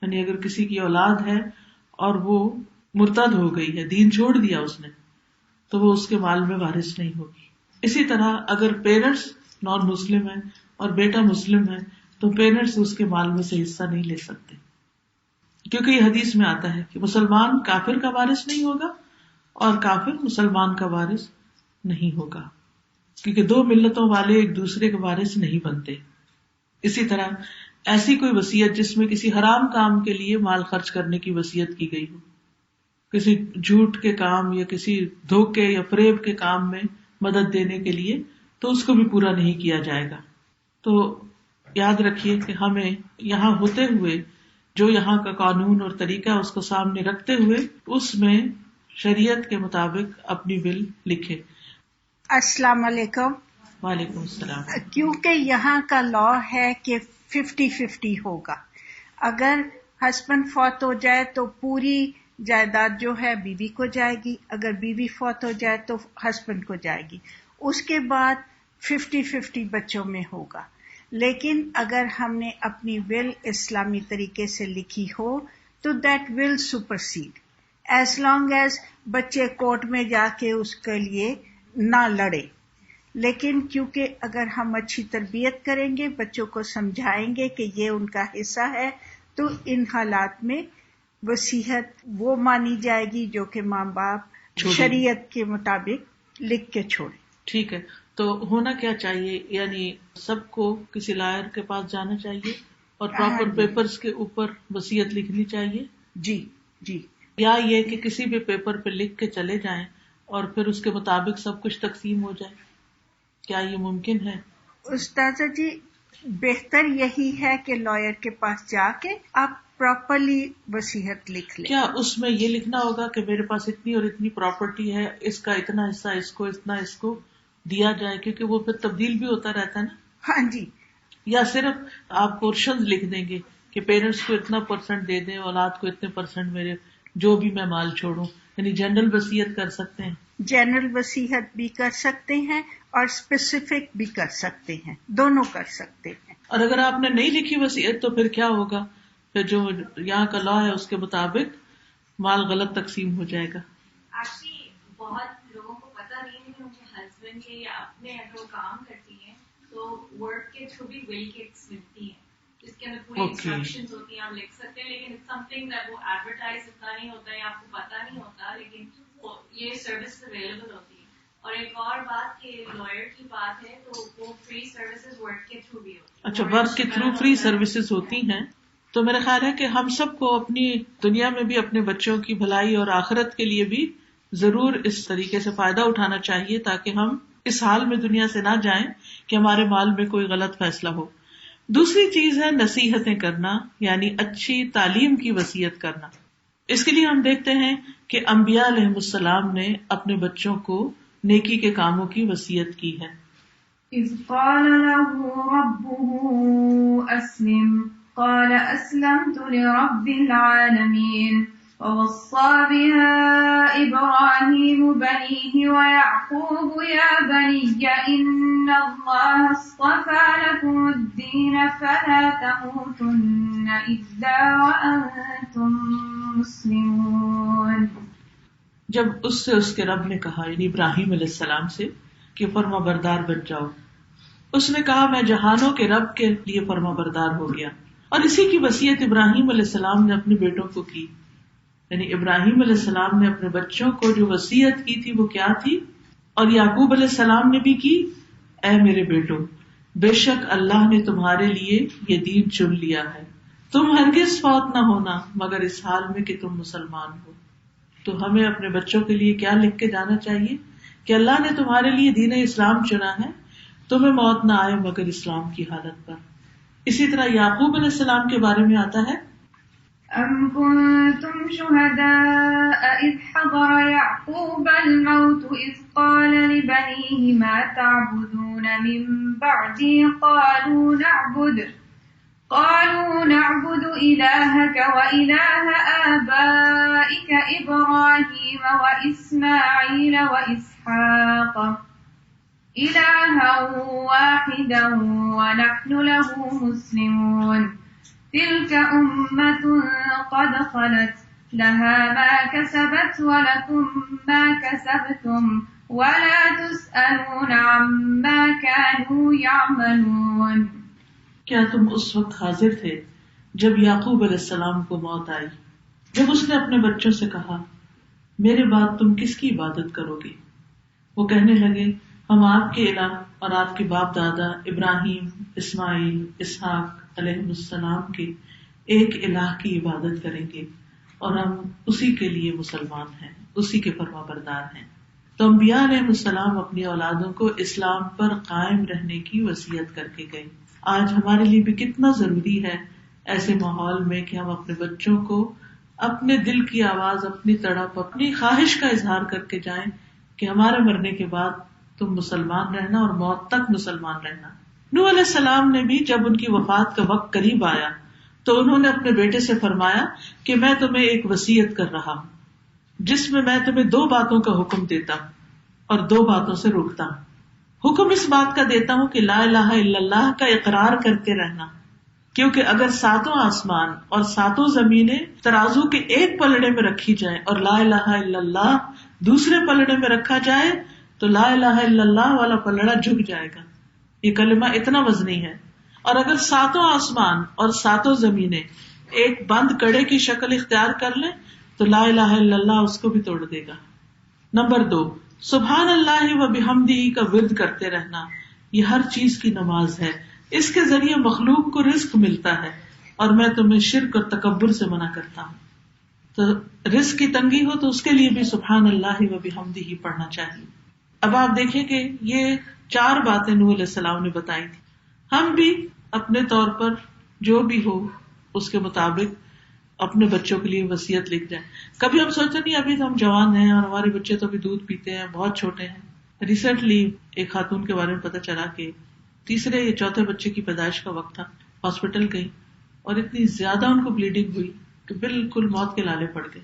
یعنی اگر کسی کی اولاد ہے اور وہ مرتد ہو گئی ہے، دین چھوڑ دیا اس نے، تو وہ اس کے مال میں وارث نہیں ہوگی. اسی طرح اگر پیرنٹس نان مسلم ہیں اور بیٹا مسلم ہے تو پیرنٹس اس کے مال میں سے حصہ نہیں لے سکتے، کیونکہ یہ حدیث میں آتا ہے کہ مسلمان کافر کا وارث نہیں ہوگا اور کافر مسلمان کا وارث نہیں ہوگا، کیونکہ 2 ملتوں والے ایک دوسرے کے وارث نہیں بنتے. اسی طرح ایسی کوئی وصیت جس میں کسی حرام کام کے لیے مال خرچ کرنے کی وصیت کی گئی ہو، کسی جھوٹ کے کام یا کسی دھوکے یا فریب کے کام میں مدد دینے کے لیے، تو اس کو بھی پورا نہیں کیا جائے گا. تو یاد رکھیے کہ ہمیں یہاں ہوتے ہوئے جو یہاں کا قانون اور طریقہ اس کو سامنے رکھتے ہوئے اس میں شریعت کے مطابق اپنی ول لکھے. السلام علیکم. وعلیکم السلام. کیونکہ یہاں کا لا ہے کہ 50-50 ہوگا. اگر ہسبینڈ فوت ہو جائے تو پوری جائیداد جو ہے بیوی کو جائے گی، اگر بیوی فوت ہو جائے تو ہسبینڈ کو جائے گی. اس کے بعد 50-50 بچوں میں ہوگا. لیکن اگر ہم نے اپنی ول اسلامی طریقے سے لکھی ہو تو that will supersede as long as بچے کورٹ میں جا کے اس کے لیے نہ لڑے. لیکن کیونکہ اگر ہم اچھی تربیت کریں گے، بچوں کو سمجھائیں گے کہ یہ ان کا حصہ ہے، تو ان حالات میں وصیت وہ مانی جائے گی جو کہ ماں باپ شریعت کے مطابق لکھ کے چھوڑے. ٹھیک ہے. تو ہونا کیا چاہیے؟ یعنی سب کو کسی لائر کے پاس جانا چاہیے اور پراپر پیپرز کے اوپر وصیت لکھنی چاہیے. جی جی. یا یہ کہ کسی بھی پیپر پہ لکھ کے چلے جائیں اور پھر اس کے مطابق سب کچھ تقسیم ہو جائے، کیا یہ ممکن ہے؟ استاذہ جی، بہتر یہی ہے کہ لائر کے پاس جا کے آپ پراپرلی وصیت لکھ لیں. کیا اس میں یہ لکھنا ہوگا کہ میرے پاس اتنی اور اتنی پراپرٹی ہے، اس کا اتنا حصہ اس کو، اتنا اس کو؟ دیا جائے، کیونکہ وہ پھر تبدیل بھی ہوتا رہتا ہے نا. ہاں جی. یا صرف آپ پورشنز لکھ دیں گے کہ پیرنٹس کو اتنا % دے دیں، اولاد کو اتنے % میرے جو بھی میں مال چھوڑوں، یعنی جنرل وصیت کر سکتے ہیں. جنرل وصیت بھی کر سکتے ہیں اور اسپیسیفک بھی کر سکتے ہیں، دونوں کر سکتے ہیں. اور اگر آپ نے نہیں لکھی وصیت تو پھر کیا ہوگا؟ پھر جو یہاں کا لا ہے اس کے مطابق مال غلط تقسیم ہو جائے گا. بہت لوگوں کو پتا نہیں ہے کہ ان کے ہسبینڈ کے یا اپنے اگر وہ کام کرتی ہیں تو ورک کے تھرو بھی ول کٹس ملتی ہیں جس کے اندر پوری انسٹرکشنز ہوتی ہیں، آپ لکھ سکتے ہیں، لیکن سم تھنگ دیٹ وہ ایڈورٹائز اتنا نہیں ہوتا ہے، آپ کو پتا نہیں ہوتا، لیکن یہ سروس اویلیبل ہوتی ہے. اور ایک اور بات کہ لائر کی بات ہے تو وہ فری سروسز ورک کے تھرو بھی ہوتی ہیں. اچھا، ورک کے تھرو فری سروسز ہوتی ہیں. تو میرا خیال ہے کہ ہم سب کو اپنی دنیا میں بھی اپنے بچوں کی بھلائی اور آخرت کے لیے بھی ضرور اس طریقے سے فائدہ اٹھانا چاہیے تاکہ ہم اس حال میں دنیا سے نہ جائیں کہ ہمارے مال میں کوئی غلط فیصلہ ہو. دوسری چیز ہے نصیحتیں کرنا، یعنی اچھی تعلیم کی وصیت کرنا. اس کے لیے ہم دیکھتے ہیں کہ انبیاء علیہ السلام نے اپنے بچوں کو نیکی کے کاموں کی وصیت کی ہے. اذ قال له ربه اسلم قال اسلمت لرب العالمين ووصى بها إبراهيم بنيه ويعقوب يا بني إن الله اصطفى لكم الدين فلا تموتن إلا وأنتم مسلمون. جب اس کے رب نے کہا، یعنی ابراہیم علیہ السلام سے، کہ فرما بردار بن جاؤ، اس نے کہا میں جہانوں کے رب کے لیے فرما بردار ہو گیا. اور اسی کی وصیت ابراہیم علیہ السلام نے اپنے بیٹوں کو کی. یعنی ابراہیم علیہ السلام نے اپنے بچوں کو جو وصیت کی تھی وہ کیا تھی؟ اور یعقوب علیہ السلام نے بھی کی، اے میرے بیٹوں، بے شک اللہ نے تمہارے لیے یہ دین چن لیا ہے، تم ہرگز فوت نہ ہونا مگر اس حال میں کہ تم مسلمان ہو. تو ہمیں اپنے بچوں کے لیے کیا لکھ کے جانا چاہیے کہ اللہ نے تمہارے لیے دین اسلام چنا ہے، تمہیں موت نہ آئے مگر اسلام کی حالت پر. اسی طرح یعقوب علیہ السلام کے بارے میں آتا ہے، ام کنتم شہداء اذ حضر یعقوب الموت اذ قال لبنیہ ما تعبدون من بعدی قالوا نعبد إلهك وإله آبائك إبراهيم وإسماعيل وإسحاق إلها واحدا ونحن له مسلمون تلك أمة قد خلت لها ما كسبت ولكم ما كسبتم ولا تسألون عما كانوا يعملون. کیا تم اس وقت حاضر تھے جب یعقوب علیہ السلام کو موت آئی، جب اس نے اپنے بچوں سے کہا میرے بعد تم کس کی عبادت کرو گے؟ وہ کہنے لگے ہم آپ کے الہ اور آپ کے باپ دادا ابراہیم، اسماعیل، اسحاق علیہ السلام کے ایک الہ کی عبادت کریں گے اور ہم اسی کے لیے مسلمان ہیں، اسی کے فرما بردار ہیں. تو انبیاء علیہ السلام اپنی اولادوں کو اسلام پر قائم رہنے کی وصیت کر کے گئے. آج ہمارے لیے بھی کتنا ضروری ہے ایسے ماحول میں کہ ہم اپنے بچوں کو اپنے دل کی آواز، اپنی تڑپ، اپنی خواہش کا اظہار کر کے جائیں کہ ہمارے مرنے کے بعد تم مسلمان رہنا اور موت تک مسلمان رہنا. نوح علیہ السلام نے بھی جب ان کی وفات کا وقت قریب آیا تو انہوں نے اپنے بیٹے سے فرمایا کہ میں تمہیں ایک وصیت کر رہا ہوں جس میں تمہیں 2 باتوں کا حکم دیتا ہوں اور 2 باتوں سے روکتا ہوں. حکم اس بات کا دیتا ہوں کہ لا الہ الا اللہ کا اقرار کرتے رہنا، کیونکہ اگر 7 آسمان اور 7 زمینیں ترازو کے ایک پلڑے میں رکھی جائیں اور لا الہ الا اللہ دوسرے پلڑے میں رکھا جائے تو لا الہ الا اللہ والا پلڑا جھک جائے گا. یہ کلمہ اتنا وزنی ہے. اور اگر 7 آسمان اور 7 زمینیں ایک بند کڑے کی شکل اختیار کر لیں تو لا الہ الا اللہ اس کو بھی توڑ دے گا. نمبر 2، سبحان اللہ و بحمدہ کا ورد کرتے رہنا. یہ ہر چیز کی نماز ہے، اس کے ذریعے مخلوق کو رزق ملتا ہے اور میں تمہیں شرک اور تکبر سے منع کرتا ہوں. تو رزق کی تنگی ہو تو اس کے لیے بھی سبحان اللہ و بحمدہ پڑھنا چاہیے. اب آپ دیکھیں کہ یہ 4 باتیں نوح علیہ السلام نے بتائی تھی. ہم بھی اپنے طور پر جو بھی ہو اس کے مطابق اپنے بچوں کے لیے وصیت لکھ جائیں. کبھی ہم سوچتے نہیں ابھی تو ہم جوان ہیں اور ہمارے بچے تو ابھی دودھ پیتے ہیں، بہت چھوٹے ہیں، ریسنٹلی ایک خاتون کے بارے میں پتہ چلا کہ تیسرے یا چوتھے بچے کی پیدائش کا وقت تھا، ہاسپٹل گئی اور اتنی زیادہ ان کو بلیڈنگ ہوئی کہ بالکل موت کے لالے پڑ گئے.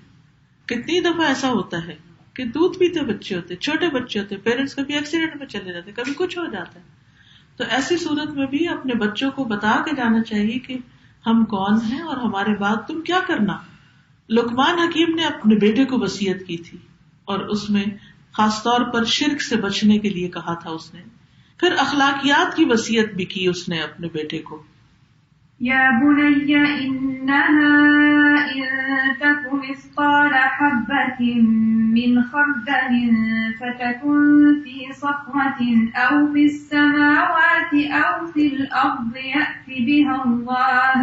کتنی دفعہ ایسا ہوتا ہے کہ دودھ پیتے بچے ہوتے، چھوٹے بچے ہوتے، پیرنٹس کبھی ایکسیڈنٹ میں چلے جاتے، کبھی کچھ ہو جاتا ہے. تو ایسی صورت میں بھی اپنے بچوں کو بتا کے جانا چاہیے کہ ہم کون ہیں اور ہمارے بعد تم کیا کرنا. لقمان حکیم نے اپنے بیٹے کو وصیت کی تھی اور اس میں خاص طور پر شرک سے بچنے کے لیے کہا تھا اس نے. پھر اخلاقیات کی وصیت بھی کی اس نے اپنے بیٹے کو. یا بنی انها ان تک مثقال حبۃ من خردل فتكن في صخرة او في السماوات او في الارض يأت بها الله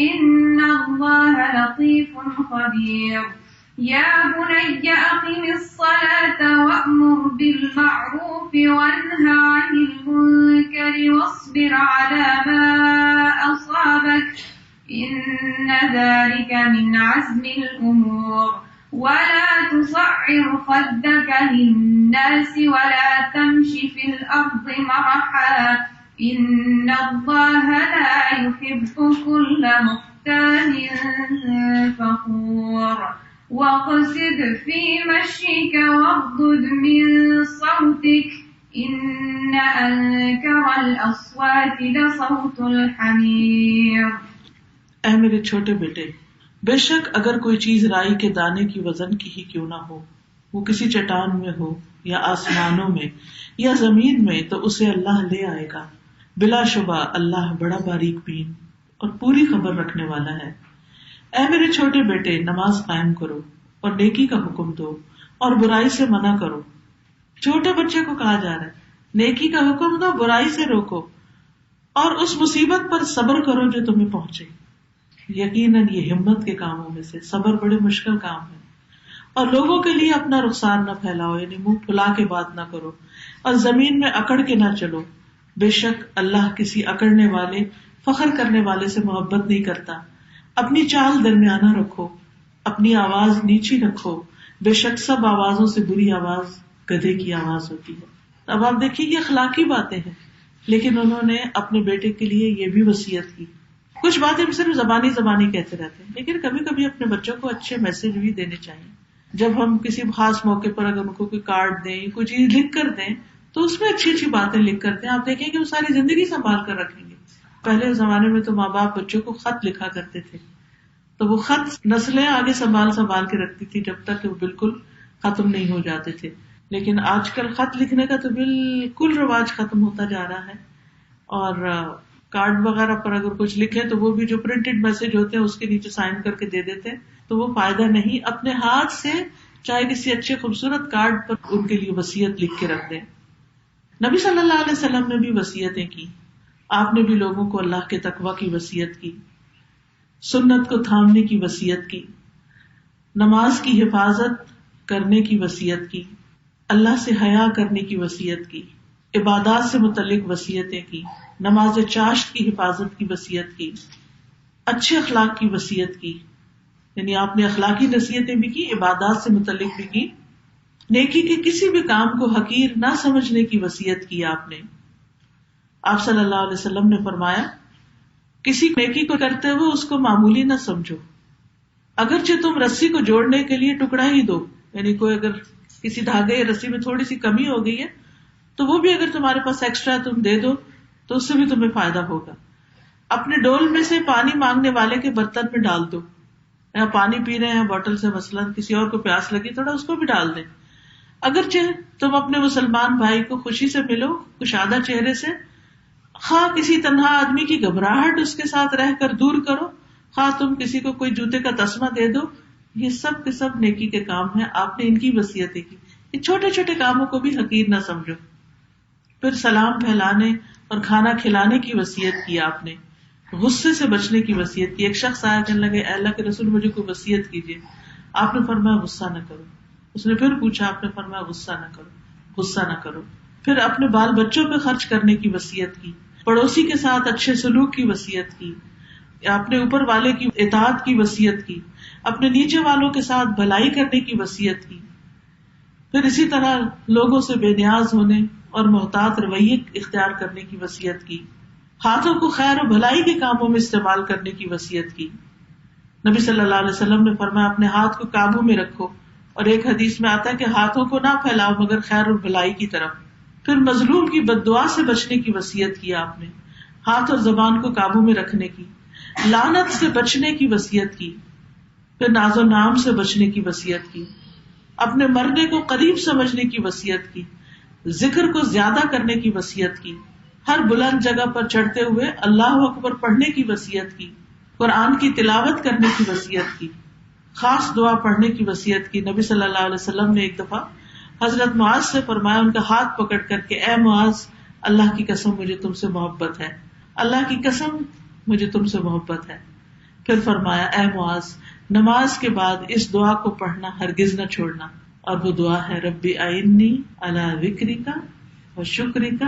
ان الله لطيف خبير. یا بنی اقم الصلاة وأمر بالمعروف وانهى عن المنکر واصبر على ما أصابك إن ذلك من عزم الأمور ولا تصعر خدك للناس ولا تمش في الأرض مرحا إن الله لا يحب كل مختال فخور. وَاقْصِدْ فِي مَشْيِكَ وَاغْضُضْ مِن صَوْتِكَ إِنَّ أَنكَرَ الْأَصْوَاتِ لَصَوْتُ الْحَمِيرِ. اے میرے چھوٹے بیٹے، بے شک اگر کوئی چیز رائی کے دانے کی وزن کی ہی کیوں نہ ہو، وہ کسی چٹان میں ہو یا آسمانوں میں یا زمین میں، تو اسے اللہ لے آئے گا. بلا شبہ اللہ بڑا باریک بین اور پوری خبر رکھنے والا ہے. اے میرے چھوٹے بیٹے، نماز قائم کرو اور نیکی کا حکم دو اور برائی سے منع کرو. چھوٹے بچے کو کہا جا رہا ہے نیکی کا حکم دو، برائی سے روکو اور اس مصیبت پر صبر کرو جو تمہیں پہنچے. یقیناً یہ ہمت کے کاموں میں سے صبر بڑے مشکل کام ہے. اور لوگوں کے لیے اپنا رخسار نہ پھیلاؤ، یعنی منہ پھلا کے بات نہ کرو اور زمین میں اکڑ کے نہ چلو. بے شک اللہ کسی اکڑنے والے، فخر کرنے والے سے محبت نہیں کرتا. اپنی چال درمیانہ رکھو، اپنی آواز نیچی رکھو. بے شک سب آوازوں سے بری آواز گدھے کی آواز ہوتی ہے. اب آپ دیکھیے یہ اخلاقی باتیں ہیں، لیکن انہوں نے اپنے بیٹے کے لیے یہ بھی وصیت کی. کچھ باتیں ہم صرف زبانی کہتے رہتے ہیں، لیکن کبھی کبھی اپنے بچوں کو اچھے میسج بھی دینے چاہیے. جب ہم کسی خاص موقع پر اگر ان کو کوئی کارڈ دیں، کوئی چیز لکھ کر دیں، تو اس میں اچھی اچھی باتیں لکھ کر دیں. آپ دیکھیں کہ وہ ساری زندگی سنبھال کر رکھیں گے. پہلے زمانے میں تو ماں باپ بچوں کو خط لکھا کرتے تھے، تو وہ خط نسلیں آگے سنبھال کے رکھتی تھی جب تک کہ وہ بالکل ختم نہیں ہو جاتے تھے. لیکن آج کل خط لکھنے کا تو بالکل رواج ختم ہوتا جا رہا ہے، اور کارڈ وغیرہ پر اگر کچھ لکھے تو وہ بھی جو پرنٹڈ میسج ہوتے ہیں اس کے نیچے سائن کر کے دے دیتے، تو وہ فائدہ نہیں. اپنے ہاتھ سے چاہے کسی اچھے خوبصورت کارڈ پر ان کے لیے وصیت لکھ کے رکھ دیں. نبی صلی اللہ علیہ وسلم نے بھی وصیتیں کی. آپ نے بھی لوگوں کو اللہ کے تقوی کی وصیت کی، سنت کو تھامنے کی وصیت کی، نماز کی حفاظت کرنے کی وصیت کی، اللہ سے حیا کرنے کی وصیت کی، عبادات سے متعلق وصیتیں کی، نماز چاشت کی حفاظت کی وصیت کی، اچھے اخلاق کی وصیت کی. یعنی آپ نے اخلاقی نصیحتیں بھی کی، عبادات سے متعلق بھی کی، نیکی کے کسی بھی کام کو حقیر نہ سمجھنے کی وصیت کی آپ نے. آپ صلی اللہ علیہ وسلم نے فرمایا کسی نیکی کو کرتے ہوئے اس کو معمولی نہ سمجھو، اگرچہ تم رسی کو جوڑنے کے لیے ٹکڑا ہی دو. یعنی کوئی اگر کسی دھاگے یا رسی میں تھوڑی سی کمی ہو گئی ہے تو وہ بھی اگر تمہارے پاس ایکسٹرا تم دے دو تو اس سے بھی تمہیں فائدہ ہوگا. اپنے ڈول میں سے پانی مانگنے والے کے برتن میں ڈال دو. یا پانی پی رہے ہیں بوٹل سے، مثلاً کسی اور کو پیاس لگی تھوڑا اس کو بھی ڈال دیں. اگرچہ تم اپنے مسلمان بھائی کو خوشی سے ملو، کشادہ چہرے سے، خواہ کسی تنہا آدمی کی گھبراہٹ اس کے ساتھ رہ کر دور کرو، خواہ تم کسی کو کوئی جوتے کا تسمہ دے دو، یہ سب کے سب نیکی کے کام ہیں. آپ نے ان کی وصیتیں کی. یہ چھوٹے چھوٹے کاموں کو بھی حقیر نہ سمجھو. پھر سلام پھیلانے اور کھانا کھلانے کی وصیت کی آپ نے. غصے سے بچنے کی وصیت کی. ایک شخص آیا کہنے لگے اے اللہ کے رسول مجھے کوئی وصیت کیجیے. آپ نے فرمایا غصہ نہ کرو. اس نے پھر پوچھا، آپ نے فرمایا غصہ نہ کرو، غصہ نہ کرو. پھر اپنے بال بچوں پہ خرچ کرنے کی وصیت کی، پڑوسی کے ساتھ اچھے سلوک کی وصیت کی، اپنے اوپر والے کی اطاعت کی وصیت کی، اپنے نیچے والوں کے ساتھ بھلائی کرنے کی وصیت کی. پھر اسی طرح لوگوں سے بے نیاز ہونے اور محتاط رویے اختیار کرنے کی وصیت کی. ہاتھوں کو خیر و بھلائی کے کاموں میں استعمال کرنے کی وصیت کی. نبی صلی اللہ علیہ وسلم نے فرمایا اپنے ہاتھ کو قابو میں رکھو، اور ایک حدیث میں آتا ہے کہ ہاتھوں کو نہ پھیلاؤ مگر خیر اور بھلائی کی طرف. پھر مظلوم کی بد دعا سے بچنے کی وصیت کی آپ نے، ہاتھ اور زبان کو قابو میں رکھنے کی، لعنت سے بچنے کی وصیت کی. پھر ناز و نام سے بچنے کی وصیت کی، اپنے مرنے کو قریب سمجھنے کی وصیت کی، ذکر کو زیادہ کرنے کی وصیت کی، ہر بلند جگہ پر چڑھتے ہوئے اللہ اکبر پڑھنے کی وصیت کی، قرآن کی تلاوت کرنے کی وصیت کی، خاص دعا پڑھنے کی وصیت کی. نبی صلی اللہ علیہ وسلم نے ایک دفعہ حضرت معاذ سے فرمایا، ان کا ہاتھ پکڑ کر کے، اے معاذ اللہ کی قسم مجھے تم سے محبت ہے، اللہ کی قسم مجھے تم سے محبت ہے. پھر فرمایا اے معاذ نماز کے بعد اس دعا کو پڑھنا ہرگز نہ چھوڑنا، اور وہ دعا ہے ربی اعنی علی ذکرک و شکرک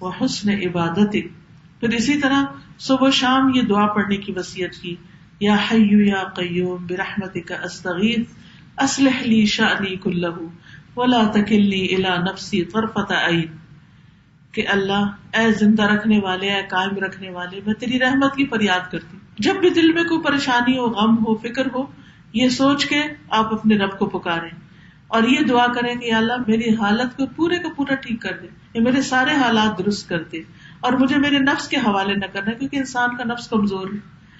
و حسن عبادتک. پھر اسی طرح صبح و شام یہ دعا پڑھنے کی وصیت کی، یا حی یا قیوم برحمتک استغیث اصلح لی شأنی کلہ ولا تکلنی الی نفسی طرفۃ عین، کہ اللہ اے زندہ رکھنے والے، اے قائم رکھنے والے، میں تیری رحمت کی فریاد کرتی ہوں. جب بھی دل میں کوئی پریشانی ہو، غم ہو، فکر ہو، یہ سوچ کے آپ اپنے رب کو پکاریں اور یہ دعا کریں کہ یا اللہ میری حالت کو پورے کا پورا ٹھیک کر دے، یا میرے سارے حالات درست کر دے، اور مجھے میرے نفس کے حوالے نہ کرنا، کیونکہ انسان کا نفس کمزور ہے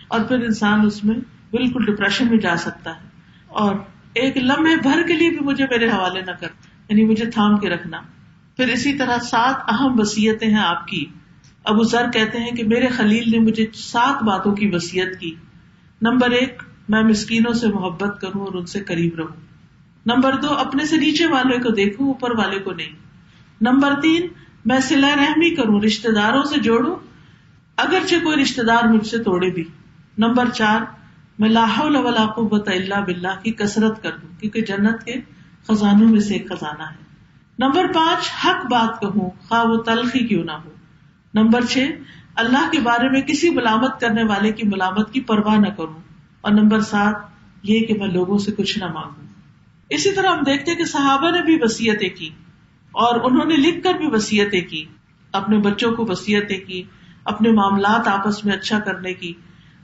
اور پھر انسان اس میں بالکل ڈپریشن میں جا سکتا ہے. اور ایک لمحے بھر کے لیے بھی مجھے میرے حوالے نہ کر، یعنی مجھے تھام کے رکھنا. پھر اسی طرح 7 اہم وصیتیں ہیں آپ کی. ابو ذر کہتے ہیں کہ میرے خلیل نے مجھے 7 باتوں کی وصیت کی. نمبر 1، میں مسکینوں سے محبت کروں اور ان سے قریب رہوں. نمبر 2، اپنے سے نیچے والے کو دیکھوں، اوپر والے کو نہیں. نمبر 3، میں صلہ رحمی کروں، رشتہ داروں سے جوڑوں اگرچہ کوئی رشتہ دار مجھ سے توڑے بھی. نمبر 4، میں لا حول ولا قوت الا باللہ کی کثرت کر دوں، کیونکہ جنت کے خزانوں میں سے ایک خزانہ ہے. نمبر 5، حق بات کہوں خواہ وہ تلخی کیوں نہ ہو. نمبر 6، اللہ کے بارے میں کسی ملامت کرنے والے کی ملامت کی پرواہ نہ کروں. اور نمبر 7، یہ کہ میں لوگوں سے کچھ نہ مانگوں. اسی طرح ہم دیکھتے کہ صحابہ نے بھی وصیتیں کی، اور انہوں نے لکھ کر بھی وصیتیں کی، اپنے بچوں کو وصیتیں کی، اپنے معاملات آپس میں اچھا کرنے کی،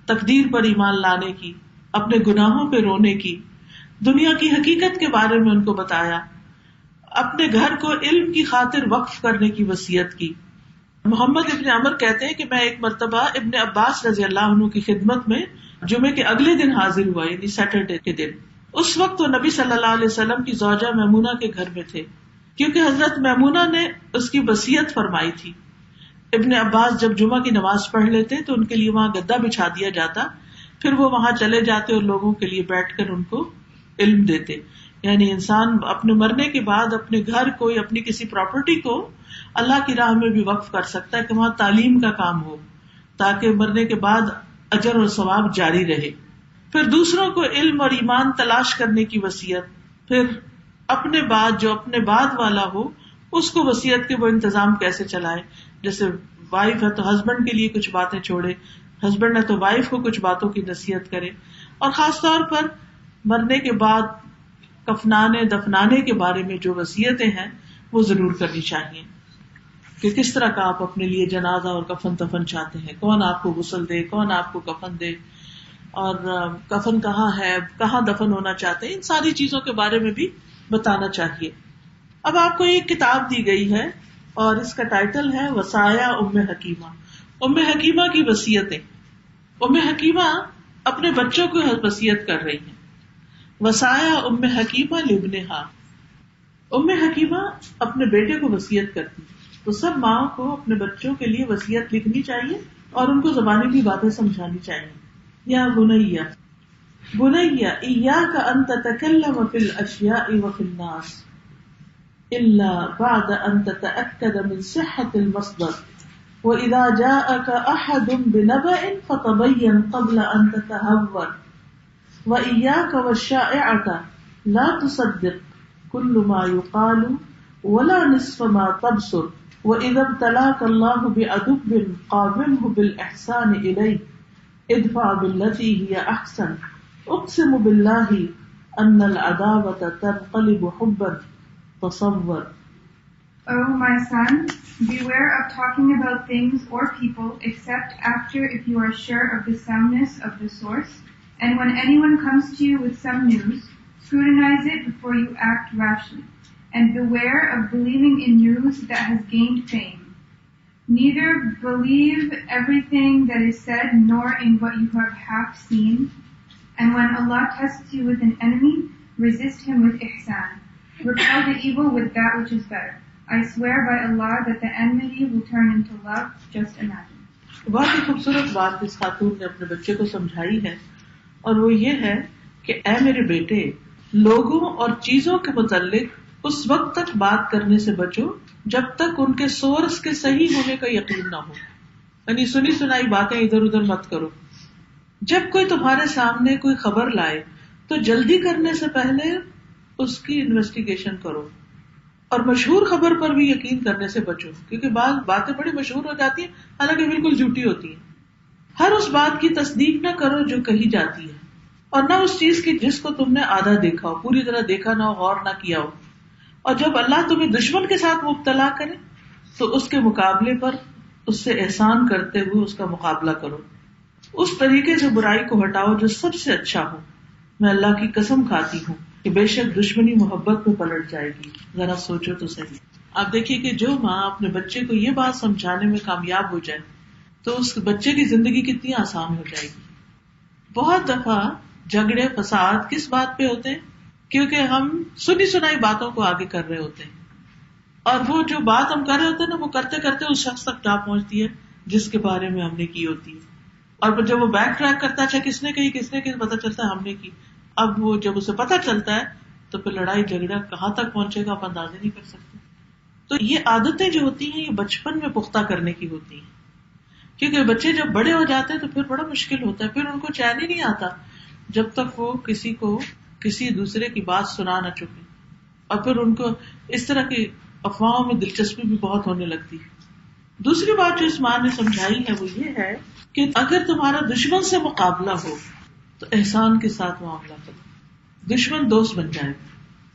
تقدیر پر ایمان لانے کی، اپنے گناہوں پہ رونے کی، دنیا کی حقیقت کے بارے میں ان کو بتایا، اپنے گھر کو علم کی خاطر وقف کرنے کی وصیت کی. محمد ابن عمر کہتے ہیں کہ میں ایک مرتبہ ابن عباس رضی اللہ عنہ کی خدمت میں جمعے کے اگلے دن حاضر ہوا، یعنی سیٹرڈے کے دن. اس وقت وہ نبی صلی اللہ علیہ وسلم کی زوجہ میمونہ کے گھر میں تھے، کیونکہ حضرت میمونہ نے اس کی وصیت فرمائی تھی. ابن عباس جب جمعہ کی نماز پڑھ لیتے تو ان کے لیے وہاں گدا بچھا دیا جاتا، پھر وہ وہاں چلے جاتے اور لوگوں کے لیے بیٹھ کر ان کو علم دیتے. یعنی انسان اپنے مرنے کے بعد اپنے گھر کو یا اپنی کسی پراپرٹی کو اللہ کی راہ میں بھی وقف کر سکتا ہے کہ وہاں تعلیم کا کام ہو، تاکہ مرنے کے بعد اجر اور ثواب جاری رہے. پھر دوسروں کو علم اور ایمان تلاش کرنے کی وصیت. پھر اپنے بعد جو اپنے بعد والا ہو اس کو وصیت کے وہ انتظام کیسے چلائے. جیسے وائف ہے تو ہسبینڈ کے لیے کچھ باتیں چھوڑے، ہسبینڈ ہے تو وائف کو کچھ باتوں کی نصیحت کرے. اور خاص طور پر مرنے کے بعد کفنانے دفنانے کے بارے میں جو وصیتیں ہیں وہ ضرور کرنی چاہیے، کہ کس طرح کا آپ اپنے لیے جنازہ اور کفن دفن چاہتے ہیں، کون آپ کو غسل دے، کون آپ کو کفن دے، اور کفن کہاں ہے، کہاں دفن ہونا چاہتے ہیں، ان ساری چیزوں کے بارے میں بھی بتانا چاہیے. اب آپ کو ایک کتاب دی گئی ہے اور اس کا ٹائٹل ہے وصایا ام حکیمہ. ام حکیمہ کی وصیتیں. ام حکیمہ اپنے بچوں کو وصیت کر رہی ہیں. وصایا ام حکیمہ لابنہا. ام حکیمہ اپنے بیٹے کو وصیت کرتی. تو سب ماں کو اپنے بچوں کے لیے وصیت لکھنی چاہیے اور ان کو زبانی بھی باتیں سمجھانی چاہیے. یا بنیا بنیا ایاک ان تتکلم فی الاشیاء وفی الناس الا بعد ان تتأکد من صحة المصدر وَإِذَا جَاءَكَ أَحَدٌ بِنَبَإٍ فَتَبَيَّنْ قَبْلَ أَن تَتَهَوَّرَ وَإِيَّاكَ وَالشَّائِعَةَ لَا تُصَدِّقْ كُلُّ مَا يُقَالُ وَلَا نِصْفَ مَا تَبْصُرُ وَإِذَا ابْتَلَاكَ اللَّهُ بِعَدُوٍّ قَابِلْهُ بِالْإِحْسَانِ إِلَيْهِ ادْفَعْ بِالَّتِي هِيَ أَحْسَنُ اقسم باللہ ان العداوة تنقلب حبا تصور. O my son, beware of talking about things or people except after if you are sure of the soundness of the source, and when anyone comes to you with some news, scrutinize it before you act rashly, and beware of believing in news that has gained fame. Neither believe everything that is said, nor in what you have half seen. And when Allah tests you with an enemy, resist him with ihsan. Repel the evil with that which is better. I swear by Allah that the enmity will turn into love. Just imagine. بہت ہی خوبصورت بات اس خاتون نے اپنے بچے کو سمجھائی ہے، اور وہ یہ ہے کہ اے میرے بیٹے، لوگوں اور چیزوں کے متعلق اس وقت تک بات کرنے سے بچو جب تک ان کے سورس کے صحیح ہونے کا یقین نہ ہو. یعنی سنی سنائی باتیں ادھر ادھر مت کرو. جب کوئی تمہارے سامنے کوئی خبر لائے تو جلدی کرنے سے پہلے اس کی انویسٹیگیشن کرو، اور مشہور خبر پر بھی یقین کرنے سے بچو، کیونکہ بعض باتیں بڑی مشہور ہو جاتی ہیں حالانکہ بالکل جھوٹی ہوتی ہیں. ہر اس بات کی تصدیق نہ کرو جو کہی جاتی ہے، اور نہ اس چیز کی جس کو تم نے آدھا دیکھا ہو، پوری طرح دیکھا نہ ہو، غور نہ کیا ہو. اور جب اللہ تمہیں دشمن کے ساتھ مبتلا کرے تو اس کے مقابلے پر اس سے احسان کرتے ہوئے اس کا مقابلہ کرو. اس طریقے سے برائی کو ہٹاؤ جو سب سے اچھا ہو. میں اللہ کی قسم کھاتی ہوں کہ بے شک دشمنی محبت میں پلٹ جائے گی. ذرا سوچو تو صحیح. آپ دیکھیے کہ جو ماں اپنے بچے کو یہ بات سمجھانے میں کامیاب ہو جائے تو اس بچے کی زندگی کتنی آسان ہو جائے گی. بہت دفعہ جھگڑے فساد کس بات پہ ہوتے ہیں؟ کیونکہ ہم سنی سنائی باتوں کو آگے کر رہے ہوتے ہیں، اور وہ جو بات ہم کر رہے ہوتے ہیں نا، وہ کرتے کرتے اس شخص تک جا پہنچتی ہے جس کے بارے میں ہم نے کی ہوتی ہے. اور جب وہ بیک ٹریک کرتا ہے، اچھا کس نے کہی پتا چلتا ہے ہم نے کی. اب وہ جب اسے پتا چلتا ہے تو پھر لڑائی جھگڑا کہاں تک پہنچے گا آپ اندازے نہیں کر سکتے. تو یہ عادتیں جو ہوتی ہیں یہ بچپن میں پختہ کرنے کی ہوتی ہیں، کیونکہ بچے جب بڑے ہو جاتے ہیں تو پھر بڑا مشکل ہوتا ہے. پھر ان کو چین ہی نہیں آتا جب تک وہ کسی کو کسی دوسرے کی بات سنا نہ چکے، اور پھر ان کو اس طرح کی افواہوں میں دلچسپی بھی بہت ہونے لگتی ہے. دوسری بات جو اس ماں نے سمجھائی ہے وہ یہ ہے کہ اگر تمہارا دشمن سے مقابلہ ہو تو احسان کے ساتھ معاملہ کرو، دشمن دوست بن جائے.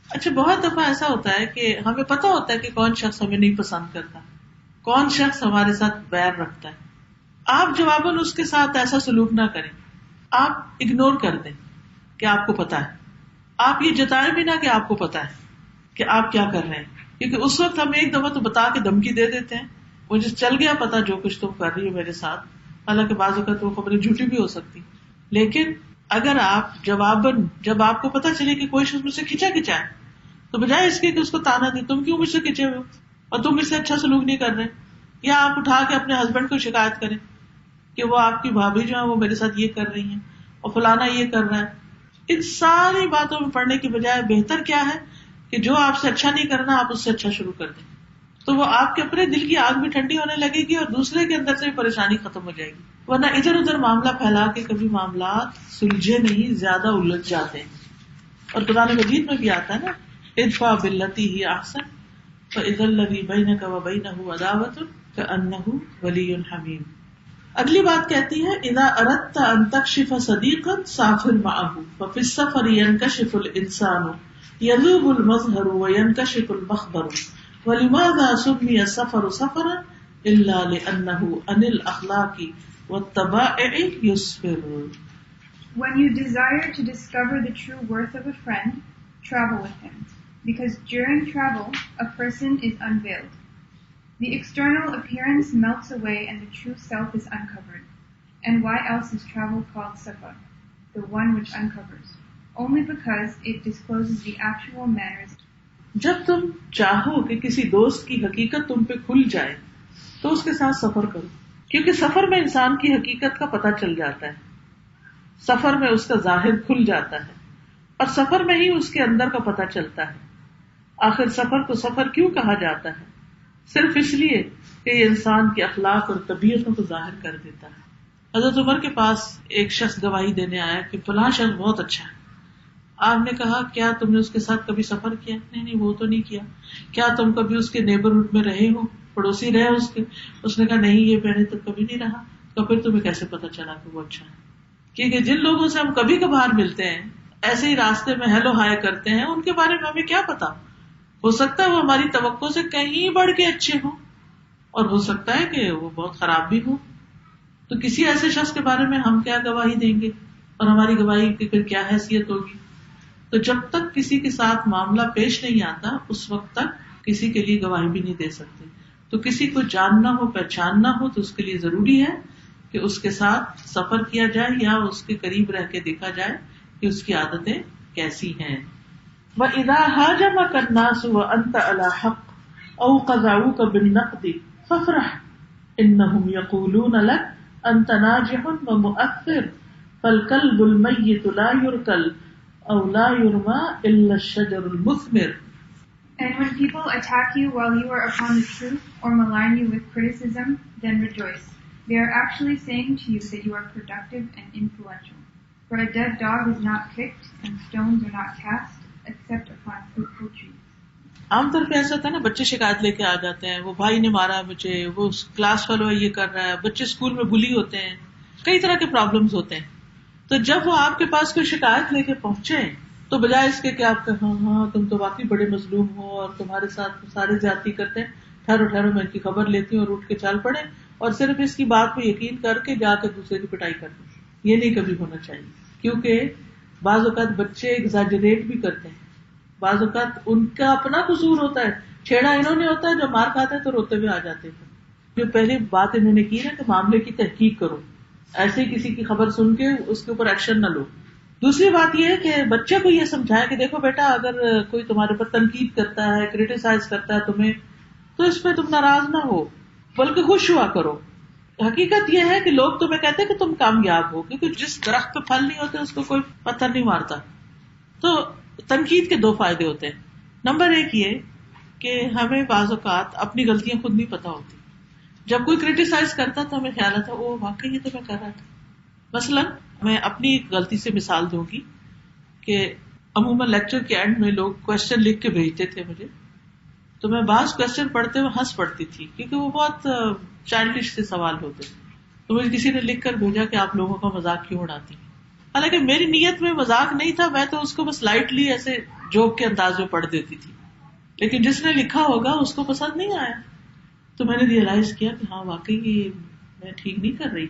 اچھا بہت دفعہ ایسا ہوتا ہے کہ ہمیں پتا ہوتا ہے کہ کون شخص ہمیں نہیں پسند کرتا، کون شخص ہمارے ساتھ ویر رکھتا ہے. آپ جواباً اس کے ساتھ ایسا سلوک نہ کریں، آپ اگنور کر دیں کہ آپ کو پتا ہے. آپ یہ جتائیں بھی نہ کہ آپ کو پتا ہے کہ آپ کیا کر رہے ہیں، کیونکہ اس وقت ہم ایک دفعہ تو بتا کے دھمکی دے دیتے ہیں، مجھے چل گیا پتا جو کچھ تم کر رہی ہو میرے ساتھ. حالانکہ بعض اوقات وہ خبریں جھوٹی بھی ہو سکتی. لیکن اگر آپ جواباً جب آپ کو پتا چلے کہ کوئی شخص مجھ سے کھچا ہے تو بجائے اس کے کہ اس کو تانا دے تم کیوں مجھ سے کھچے ہوئے اور تم مجھ سے اچھا سلوک نہیں کر رہے، یا آپ اٹھا کے اپنے ہسبینڈ کو شکایت کریں کہ وہ آپ کی بھابھی جو ہے وہ میرے ساتھ یہ کر رہی ہیں اور فلانا یہ کر رہا ہے. ان ساری باتوں میں پڑنے کی بجائے بہتر کیا ہے کہ جو آپ سے اچھا نہیں کرنا آپ اس سے اچھا شروع کر دیں، تو وہ آپ کے اپنے دل کی آگ بھی ٹھنڈی ہونے لگے گی اور دوسرے کے اندر سے بھی پریشانی ختم ہو جائے گی. ورنہ ادھر ادھر معاملہ پھیلا کے کبھی معاملات سلجھے نہیں، زیادہ الجھ جاتے ہیں. اور قرآن مجید میں بھی آتا ہے نا، ادفع باللتی ہی احسن فاذا الذی بینک وبینہ عداوۃ کأنہ ولی حمیم. اگلی بات کہتی ہے اذا اردت ان تکشف صدیقا سافر معه ففي السفر ينكشف الانسان يذوب المظهر وينكشف المخبر ولماذا سمي السفر سفرا الا لانه عن الاخلاق والطبائع يسفر. When you desire to discover the true worth of a friend, travel with him, because during travel a person is unveiled. The external appearance melts away and the true self is uncovered. And why else is travel called safar, the one which uncovers? Only because it discloses the actual manners. جب تم چاہو کہ کسی دوست کی حقیقت تم پہ کھل جائے تو اس کے ساتھ سفر کرو، کیونکہ سفر میں انسان کی حقیقت کا پتہ چل جاتا ہے، سفر میں اس کا ظاہر کھل جاتا ہے، اور سفر میں ہی اس کے اندر کا پتہ چلتا ہے. آخر سفر کو سفر کیوں کہا جاتا ہے؟ صرف اس لیے کہ یہ انسان کے اخلاق اور طبیعتوں کو ظاہر کر دیتا ہے. حضرت عمر کے پاس ایک شخص گواہی دینے آیا کہ فلاں شخص بہت اچھا ہے. آپ نے کہا کیا تم نے اس کے ساتھ کبھی سفر کیا؟ نہیں وہ تو نہیں کیا. کیا تم کبھی اس کے نیبرہڈ میں رہے ہو، پڑوسی رہے اس کے؟ اس نے کہا نہیں یہ میں نے تو کبھی نہیں رہا. تو پھر تمہیں کیسے پتا چلا کہ وہ اچھا ہے؟ کیونکہ جن لوگوں سے ہم کبھی کبھار ملتے ہیں، ایسے ہی راستے میں ہیلو ہائے کرتے ہیں، ان کے بارے میں ہمیں کیا پتا ہو سکتا ہے وہ ہماری توقع سے کہیں بڑھ کے اچھے ہوں، اور ہو سکتا ہے کہ وہ بہت خراب بھی ہوں. تو کسی ایسے شخص کے بارے میں ہم کیا گواہی دیں گے، اور ہماری گواہی کی پھر کیا حیثیت ہوگی؟ تو جب تک کسی کے ساتھ معاملہ پیش نہیں آتا اس وقت تک کسی کے لیے گواہی بھی نہیں دے سکتے. تو کسی کو جاننا ہو پہچاننا ہو تو اس کے لیے ضروری ہے کہ اس کے ساتھ سفر کیا جائے یا اس کے قریب رہ کے دیکھا جائے کہ اس کی عادتیں کیسی ہیں. وَإِذَا هَاجَمَكَ النَّاسُ وَأَنْتَ عَلَى حَقٍّ أَوْ قَذَعُوكَ بِالنَّقْدِ فَافْرَحْ إِنَّهُمْ يَقُولُونَ لَكَ أَنْتَ نَاجِحٌ وَمُؤَثِّرٌ فَالْكَلْبُ الْمَيِّتُ لَا يُرْكَلُ أَوْ لَا يُرْمَى إِلَّا الشَّجَرُ الْمُثْمِرُ. And when people attack you while you are upon the truth or malign you with criticism, then rejoice. They are actually saying to you that you are productive and influential. For a dead dog is not kicked, and stones are not cast except upon fruitful trees. عام طور پہ ایسا ہوتا ہے نا، بچے شکایت لے کے آ جاتے ہیں، وہ بھائی نے مارا مجھے، وہ کلاس فیلو یہ کر رہا ہے، بچے اسکول میں بلی ہوتے ہیں، کئی طرح کے پرابلمز ہوتے ہیں. تو جب وہ آپ کے پاس کوئی شکایت لے کے پہنچے تو بجائے اس کے کہ آپ کہ ہاں تم تو واقعی بڑے مظلوم ہو اور تمہارے ساتھ سارے زیادتی کرتے ہیں، ٹھہرو میں ان کی خبر لیتی ہوں اور اٹھ کے چل پڑے اور صرف اس کی بات پہ یقین کر کے جا کے دوسرے کی پٹائی کر دیں. یہ نہیں کبھی ہونا چاہیے، کیونکہ بعض اوقات بچے ایگزاجریٹ بھی کرتے ہیں، بعض اوقات ان کا اپنا قصور ہوتا ہے، چھیڑا انہوں نے ہوتا ہے، جو مار کھاتے ہیں تو روتے ہوئے آ جاتے ہیں. جو پہلی بات انہوں نے کی ہے کہ معاملے کی تحقیق کرو، ایسے کسی کی خبر سن کے اس کے اوپر ایکشن نہ لو. دوسری بات یہ ہے کہ بچے کو یہ سمجھائے کہ دیکھو بیٹا، اگر کوئی تمہارے اوپر تنقید کرتا ہے، کریٹیسائز کرتا ہے تمہیں، تو اس پہ تم ناراض نہ ہو بلکہ خوش ہوا کرو. حقیقت یہ ہے کہ لوگ تمہیں کہتے ہیں کہ تم کامیاب ہو، کیونکہ جس درخت پہ پھل نہیں ہوتے اس کو کوئی پتھر نہیں مارتا. تو تنقید کے دو فائدے ہوتے ہیں. نمبر ایک یہ کہ ہمیں بعض اوقات اپنی غلطیاں خود نہیں پتا ہوتی. جب کوئی کریٹیسائز کرتا تو ہمیں خیال آتا او واقعی یہ تو میں کر رہا تھا. مثلا میں اپنی ایک غلطی سے مثال دوں گی کہ عموماً لیکچر کے اینڈ میں لوگ کوشچن لکھ کے بھیجتے تھے مجھے، تو میں بعض کوشچن پڑھتے ہوئے ہنس پڑتی تھی کیونکہ وہ بہت چائلڈش سے سوال ہوتے. تو مجھے کسی نے لکھ کر بھیجا کہ آپ لوگوں کا مذاق کیوں اڑاتی ہیں. حالانکہ میری نیت میں مذاق نہیں تھا، میں تو اس کو بس لائٹلی ایسے جوک کے انداز میں پڑھ دیتی تھی، لیکن جس نے لکھا ہوگا اس کو پسند نہیں آیا. تو میں نے ریئلائز کیا کہ ہاں واقعی میں ٹھیک نہیں کر رہی،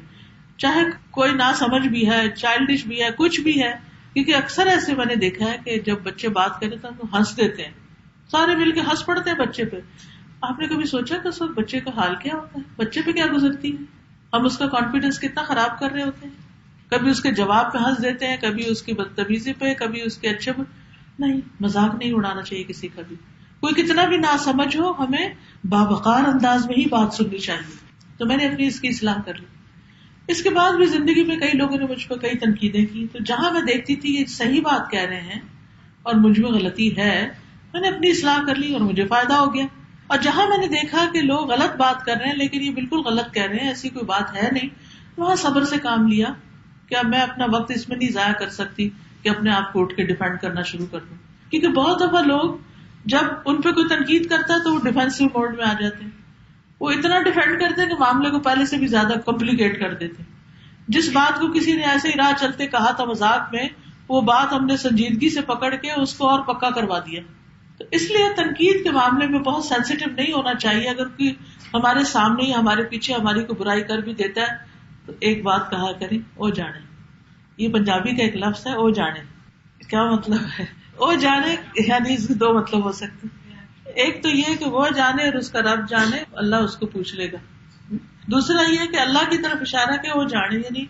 چاہے کوئی نہ سمجھ بھی ہے، چائلڈش بھی ہے، کچھ بھی ہے. کیونکہ اکثر ایسے میں نے دیکھا ہے کہ جب بچے بات کرتے تو وہ ہنس دیتے ہیں، سارے مل کے ہنس پڑتے ہیں بچے پہ. آپ نے کبھی سوچا کہ اس وقت بچے کا حال کیا ہوتا ہے، بچے پہ کیا گزرتی ہے، ہم اس کا کانفیڈینس کتنا خراب کر رہے ہوتے ہیں. کبھی اس کے جواب پہ ہنس دیتے ہیں، کبھی اس کی بدتمیزی پہ، کبھی اس کے اچھے پہ. نہیں، مذاق نہیں اڑانا چاہیے کسی کا بھی. کوئی کتنا بھی نہ سمجھ ہو، ہمیں باوقار انداز میں ہی بات سننی چاہیے. تو میں نے اپنی اس کی اصلاح کر لی. اس کے بعد بھی زندگی میں کئی لوگوں نے مجھ پہ کئی تنقیدیں کی، تو جہاں میں دیکھتی تھی یہ صحیح بات کہہ رہے ہیں اور مجھ میں غلطی ہے، میں نے اپنی اصلاح کر لی اور مجھے فائدہ ہو گیا. اور جہاں میں نے دیکھا کہ لوگ غلط بات کر رہے ہیں لیکن یہ بالکل غلط کہہ رہے ہیں، ایسی کوئی بات ہے نہیں، وہاں صبر سے کام لیا. کیا میں اپنا وقت اس میں نہیں ضائع کر سکتی کہ اپنے آپ کو اٹھ کے ڈیفینڈ کرنا شروع کر دوں؟ کیونکہ بہت دفعہ لوگ جب ان پہ کوئی تنقید کرتا ہے تو وہ ڈیفینسو موڈ میں آ جاتے ہیں، وہ اتنا ڈیفینڈ کرتے ہیں کہ معاملے کو پہلے سے بھی زیادہ کمپلیکیٹ کر دیتے ہیں. جس بات کو کسی نے ایسے ہی راہ چلتے کہا تھا مذاق میں، وہ بات ہم نے سنجیدگی سے پکڑ کے اس کو اور پکا کروا دیا. تو اس لیے تنقید کے معاملے میں بہت سینسیٹیو نہیں ہونا چاہیے. اگر کوئی ہمارے سامنے ہی ہمارے پیچھے ہماری کو برائی کر بھی دیتا ہے تو ایک بات کہا کریں، او جانے. یہ پنجابی کا ایک لفظ ہے، او جانے. کیا مطلب ہے او جانے؟ یعنی اس کے دو مطلب ہو سکتے ہیں. ایک تو یہ کہ وہ جانے اور اس کا رب جانے، اللہ اس کو پوچھ لے گا. دوسرا یہ کہ اللہ کی طرف اشارہ کہ وہ جانے، یعنی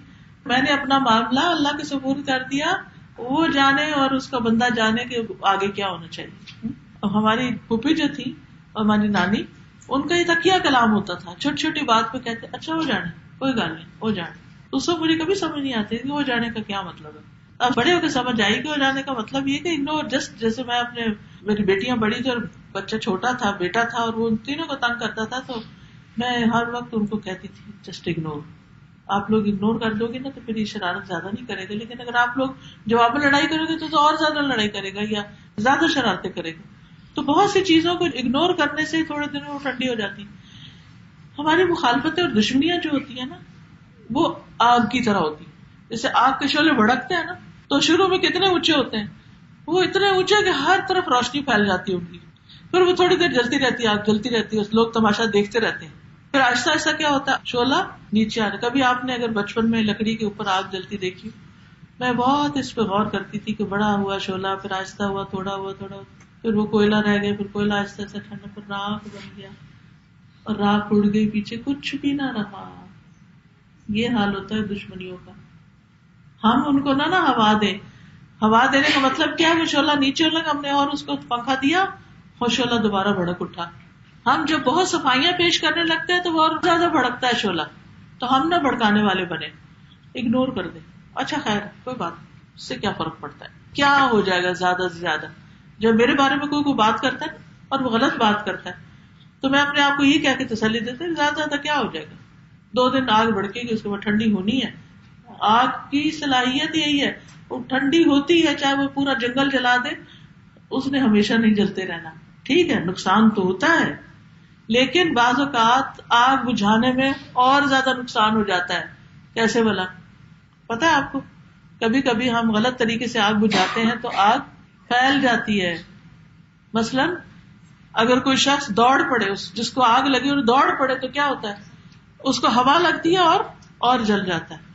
میں نے اپنا معاملہ اللہ کے سپرد کر دیا، وہ جانے اور اس کا بندہ جانے کہ آگے کیا ہونا چاہیے. ہماری پھوپھی جو تھی اور ہماری نانی، ان کا یہ تکیہ کلام ہوتا تھا، چھوٹی چھوٹی بات پہ کہتے اچھا وہ جانے، کوئی گل نہیں، وہ جانے. اس وقت مجھے کبھی سمجھ نہیں آتی کہ وہ جانے کا کیا مطلب ہے. اب بڑے ہو کے سمجھ آئی کہ وہ جانے کا مطلب یہ کہ اگنور. جسٹ جیسے میں اپنے، میری بیٹیاں بڑی تھی اور بچہ چھوٹا تھا، بیٹا تھا، اور وہ ان تینوں کو تنگ کرتا تھا، تو میں ہر وقت ان کو کہتی تھی جسٹ اگنور. آپ لوگ اگنور کر دو گے نا تو پھر یہ شرارت زیادہ نہیں کرے گا، لیکن اگر آپ لوگ جواب میں لڑائی کرو گے تو اور زیادہ لڑائی کرے گا یا زیادہ شرارتیں کرے گا. تو بہت سی چیزوں کو اگنور کرنے سے تھوڑے دن میں وہ ٹھنڈی ہو جاتی. ہماری مخالفتیں اور دشمنیاں جو ہوتی ہیں نا، وہ آگ کی طرح ہوتی. جیسے آگ کے شعلے بھڑکتے ہیں نا، تو شروع میں کتنے اونچے ہوتے ہیں، وہ اتنے اونچے کہ ہر طرف روشنی پھیل جاتی ہے ان کی. پھر وہ تھوڑی دیر جلتی رہتی ہے، آگ جلتی رہتی ہے، لوگ تماشا دیکھتے رہتے ہیں. پھر آہستہ آہستہ کیا ہوتا ہے، شعلہ نیچے آنے. کبھی آپ نے اگر بچپن میں لکڑی کے اوپر آگ جلتی دیکھی، میں بہت اس پہ غور کرتی تھی کہ بڑا ہوا شعلہ، پھر آہستہ ہوا، تھوڑا ہوا، پھر وہ کوئلہ رہ گیا، پھر کوئلہ آہستہ آہستہ ٹھنڈا، پھر راکھ بن گیا اور راکھ اڑ گئی پیچھے، کچھ بھی نہ رہا. یہ حال ہوتا ہے دشمنیوں کا. ہم ان کو نہ ہوا دیں. ہوا دینے کا مطلب کیا ہے؟ وہ شعلہ نیچے لگا، ہم نے اور اس کو پنکھا دیا اور شعلہ دوبارہ بھڑک اٹھا. ہم جب بہت صفائیاں پیش کرنے لگتے ہیں تو وہ اور زیادہ بھڑکتا ہے شعلہ. تو ہم نہ بھڑکانے والے بنے، اگنور کر دیں. اچھا خیر کوئی بات، اس سے کیا فرق پڑتا ہے؟ کیا ہو جائے گا زیادہ سے زیادہ؟ جب میرے بارے میں کوئی بات کرتا ہے اور وہ غلط بات کرتا ہے تو میں اپنے آپ کو یہ کہہ کے تسلی دیتے ہیں زیادہ زیادہ کیا ہو جائے گا، 2 دن آگ بھڑکے گی، اس کے بعد ٹھنڈی ہونی ہے. آگ کی صلاحیت یہی ہے، وہ ٹھنڈی ہوتی ہے، چاہے وہ پورا جنگل جلا دے، اس نے ہمیشہ نہیں جلتے رہنا. ٹھیک ہے نقصان تو ہوتا ہے، لیکن بعض اوقات آگ بجھانے میں اور زیادہ نقصان ہو جاتا ہے. کیسے بلا؟ پتا ہے آپ کو، کبھی کبھی ہم غلط طریقے سے آگ بجھاتے ہیں تو آگ پھیل جاتی ہے. مثلا اگر کوئی شخص دوڑ پڑے، جس کو آگ لگی اور دوڑ پڑے تو کیا ہوتا ہے، اس کو ہوا لگتی ہے اور جل جاتا ہے.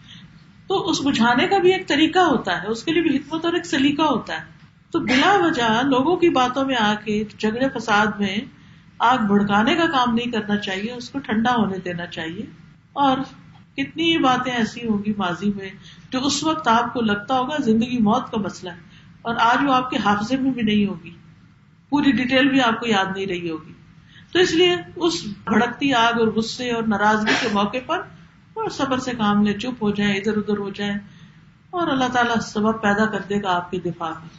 تو اس بجھانے کا بھی ایک طریقہ ہوتا ہے، اس کے لیے بھی حکمت اور ایک سلیقہ ہوتا ہے. تو بلا وجہ لوگوں کی باتوں میں آ کے جھگڑے فساد میں آگ بھڑکانے کا کام نہیں کرنا چاہیے، اس کو ٹھنڈا ہونے دینا چاہیے. اور کتنی باتیں ایسی ہوں گی ماضی میں جو اس وقت آپ کو لگتا ہوگا زندگی موت کا مسئلہ ہے، اور آج وہ آپ کے حافظے میں بھی نہیں ہوگی، پوری ڈیٹیل بھی آپ کو یاد نہیں رہی ہوگی. تو اس لیے اس بھڑکتی آگ اور غصے اور ناراضگی کے موقع پر اور صبر سے کام لے، چپ ہو جائیں، ادھر ادھر ہو جائیں، اور اللہ تعالیٰ سبب پیدا کر دے گا آپ کے دفاع میں.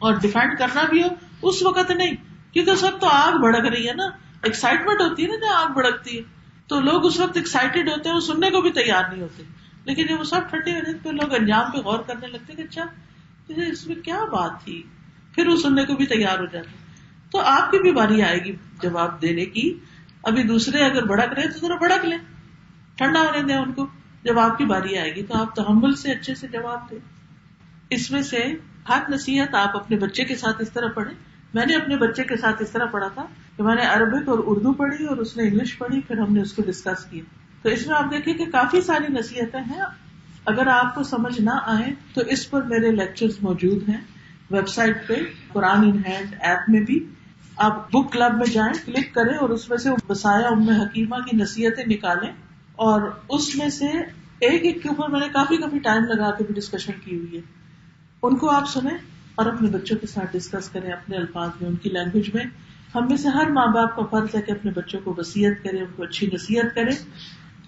اور ڈیفینڈ کرنا بھی ہو اس وقت نہیں، کیونکہ اس وقت تو آگ بھڑک رہی ہے نا، ایکسائٹمنٹ ہوتی ہے نا جب آگ بھڑکتی ہے تو لوگ اس وقت ایکسائٹیڈ ہوتے ہیں، وہ سننے کو بھی تیار نہیں ہوتے. لیکن جب وہ سب ٹھنڈے ہو جاتے تو لوگ انجام پہ غور کرنے لگتے ہیں کہ اچھا اس میں کیا بات تھی، پھر وہ سننے کو بھی تیار ہو جاتے. تو آپ کی بھی باری آئے گی جواب دینے کی. ابھی دوسرے اگر بھڑک رہے تو ذرا بھڑک لیں، ٹھنڈا ہونے دیں ان کو. جب آپ کی باری آئے گی تو آپ تحمل سے اچھے سے جواب دیں. اس میں سے ہر نصیحت آپ اپنے بچے کے ساتھ اس طرح پڑھیں. میں نے اپنے بچے کے ساتھ اس طرح پڑھا تھا کہ میں نے عربک اور اردو پڑھی اور اس نے انگلش پڑھی، پھر ہم نے اس کو ڈسکس کیا. تو اس میں آپ دیکھیں کہ کافی ساری نصیحتیں ہیں. اگر آپ کو سمجھ نہ آئے تو اس پر میرے لیکچرز موجود ہیں ویب سائٹ پہ، قرآن ان ہینڈ ایپ میں بھی. آپ بک کلب میں جائیں، کلک کریں اور اس میں سے بسایا ام حکیمہ کی نصیحتیں نکالیں، اور اس میں سے ایک کے اوپر میں نے کافی ٹائم لگا کے بھی ڈسکشن کی ہوئی ہے. ان کو آپ سنیں اور اپنے بچوں کے ساتھ ڈسکس کریں اپنے الفاظ میں، ان کی لینگویج میں. ہم میں سے ہر ماں باپ کا فرض ہے کہ اپنے بچوں کو وصیت کریں، ان کو اچھی نصیحت کریں.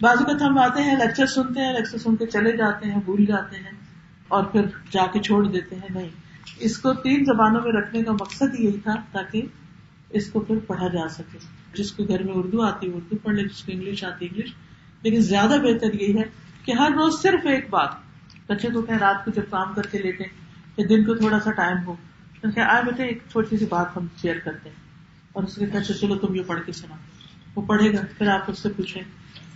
بعض اوقات ہم آتے ہیں لیکچر سنتے ہیں، لیکچر سن کے چلے جاتے ہیں، بھول جاتے ہیں اور پھر جا کے چھوڑ دیتے ہیں. نہیں، اس کو 3 زبانوں میں رکھنے کا مقصد یہی تھا تاکہ اس کو پھر پڑھا جا سکے. جس کو گھر میں اردو آتی ہے اردو پڑھ لے، جس کو انگلش آتی ہے انگلش. لیکن زیادہ بہتر یہی ہے کہ ہر روز صرف ایک بات، بچے کو کہیں رات کو جب کام کر کے لیٹیں یا دن کو تھوڑا سا ٹائم ہو تو کہ آئے بیٹے ایک چھوٹی سی بات ہم شیئر کرتے ہیں، اور اس کے کہتے چلو تم یہ پڑھ کے سنا. وہ پڑھے گا، پھر آپ اس سے پوچھیں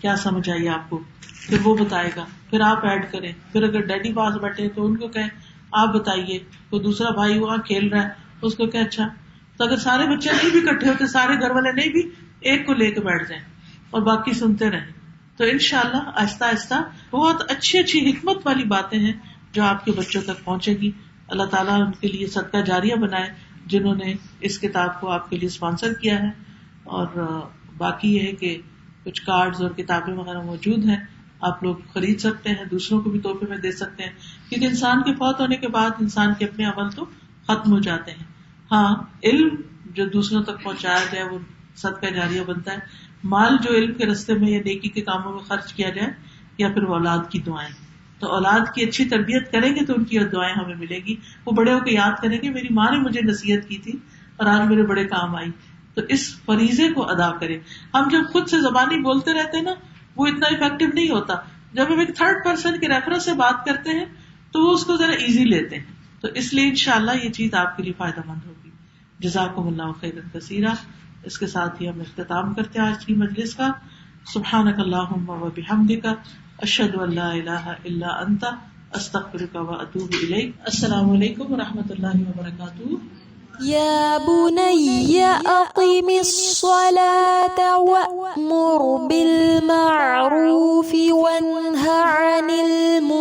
کیا سمجھ آئی آپ کو، پھر وہ بتائے گا، پھر آپ ایڈ کریں. پھر اگر ڈیڈی پاس بیٹھے تو ان کو کہیں آپ بتائیے. تو دوسرا بھائی وہاں کھیل رہا ہے اس کو کہ اچھا. تو اگر سارے بچے نہیں بھی اکٹھے ہوتے، سارے گھر والے نہیں بھی، ایک کو لے کے بیٹھ جائیں اور باقی سنتے رہیں. تو انشاءاللہ آہستہ آہستہ بہت اچھی حکمت والی باتیں ہیں جو آپ کے بچوں تک پہنچے گی. اللہ تعالیٰ ان کے لیے صدقہ جاریہ بنائے جنہوں نے اس کتاب کو آپ کے لیے اسپانسر کیا ہے. اور باقی یہ ہے کہ کچھ کارڈز اور کتابیں وغیرہ موجود ہیں، آپ لوگ خرید سکتے ہیں، دوسروں کو بھی تحفے میں دے سکتے ہیں، کیونکہ انسان کے فوت ہونے کے بعد انسان کے اپنے عمل تو ختم ہو جاتے ہیں. ہاں علم جو دوسروں تک پہنچایا جائے وہ صدقہ جاریہ بنتا ہے. مال جو علم کے راستے میں یا نیکی کے کاموں میں خرچ کیا جائے، یا پھر وہ اولاد کی دعائیں. تو اولاد کی اچھی تربیت کریں گے تو ان کی دعائیں ہمیں ملے گی. وہ بڑے ہو کے یاد کریں گے میری ماں نے مجھے نصیحت کی تھی اور آج میرے بڑے کام آئی. تو اس فریضے کو ادا کریں. ہم جب خود سے زبانی بولتے رہتے ہیں نا وہ اتنا افیکٹو نہیں ہوتا. جب ہم ایک 3rd پرسن کے ریفرنس سے بات کرتے ہیں تو وہ اس کو ذرا ایزی لیتے ہیں. تو اس لیے انشاءاللہ یہ چیز آپ کے لیے فائدہ مند ہوگی. جزاکم اللہ خیرا کثیرا. اس کے ساتھ ہی ہم اختتام کرتے ہیں آج کی مجلس کا. سبحانک اللہم و بحمدک، اشہد ان لا الہ الا انت، استغفرک و اتوب الیک. السلام علیکم و رحمۃ اللہ وبرکاتہ. يا بني أقم الصلاة وأمر بالمعروف وانه عن المنكر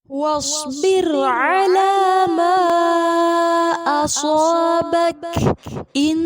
واصبر على ما أصابك إن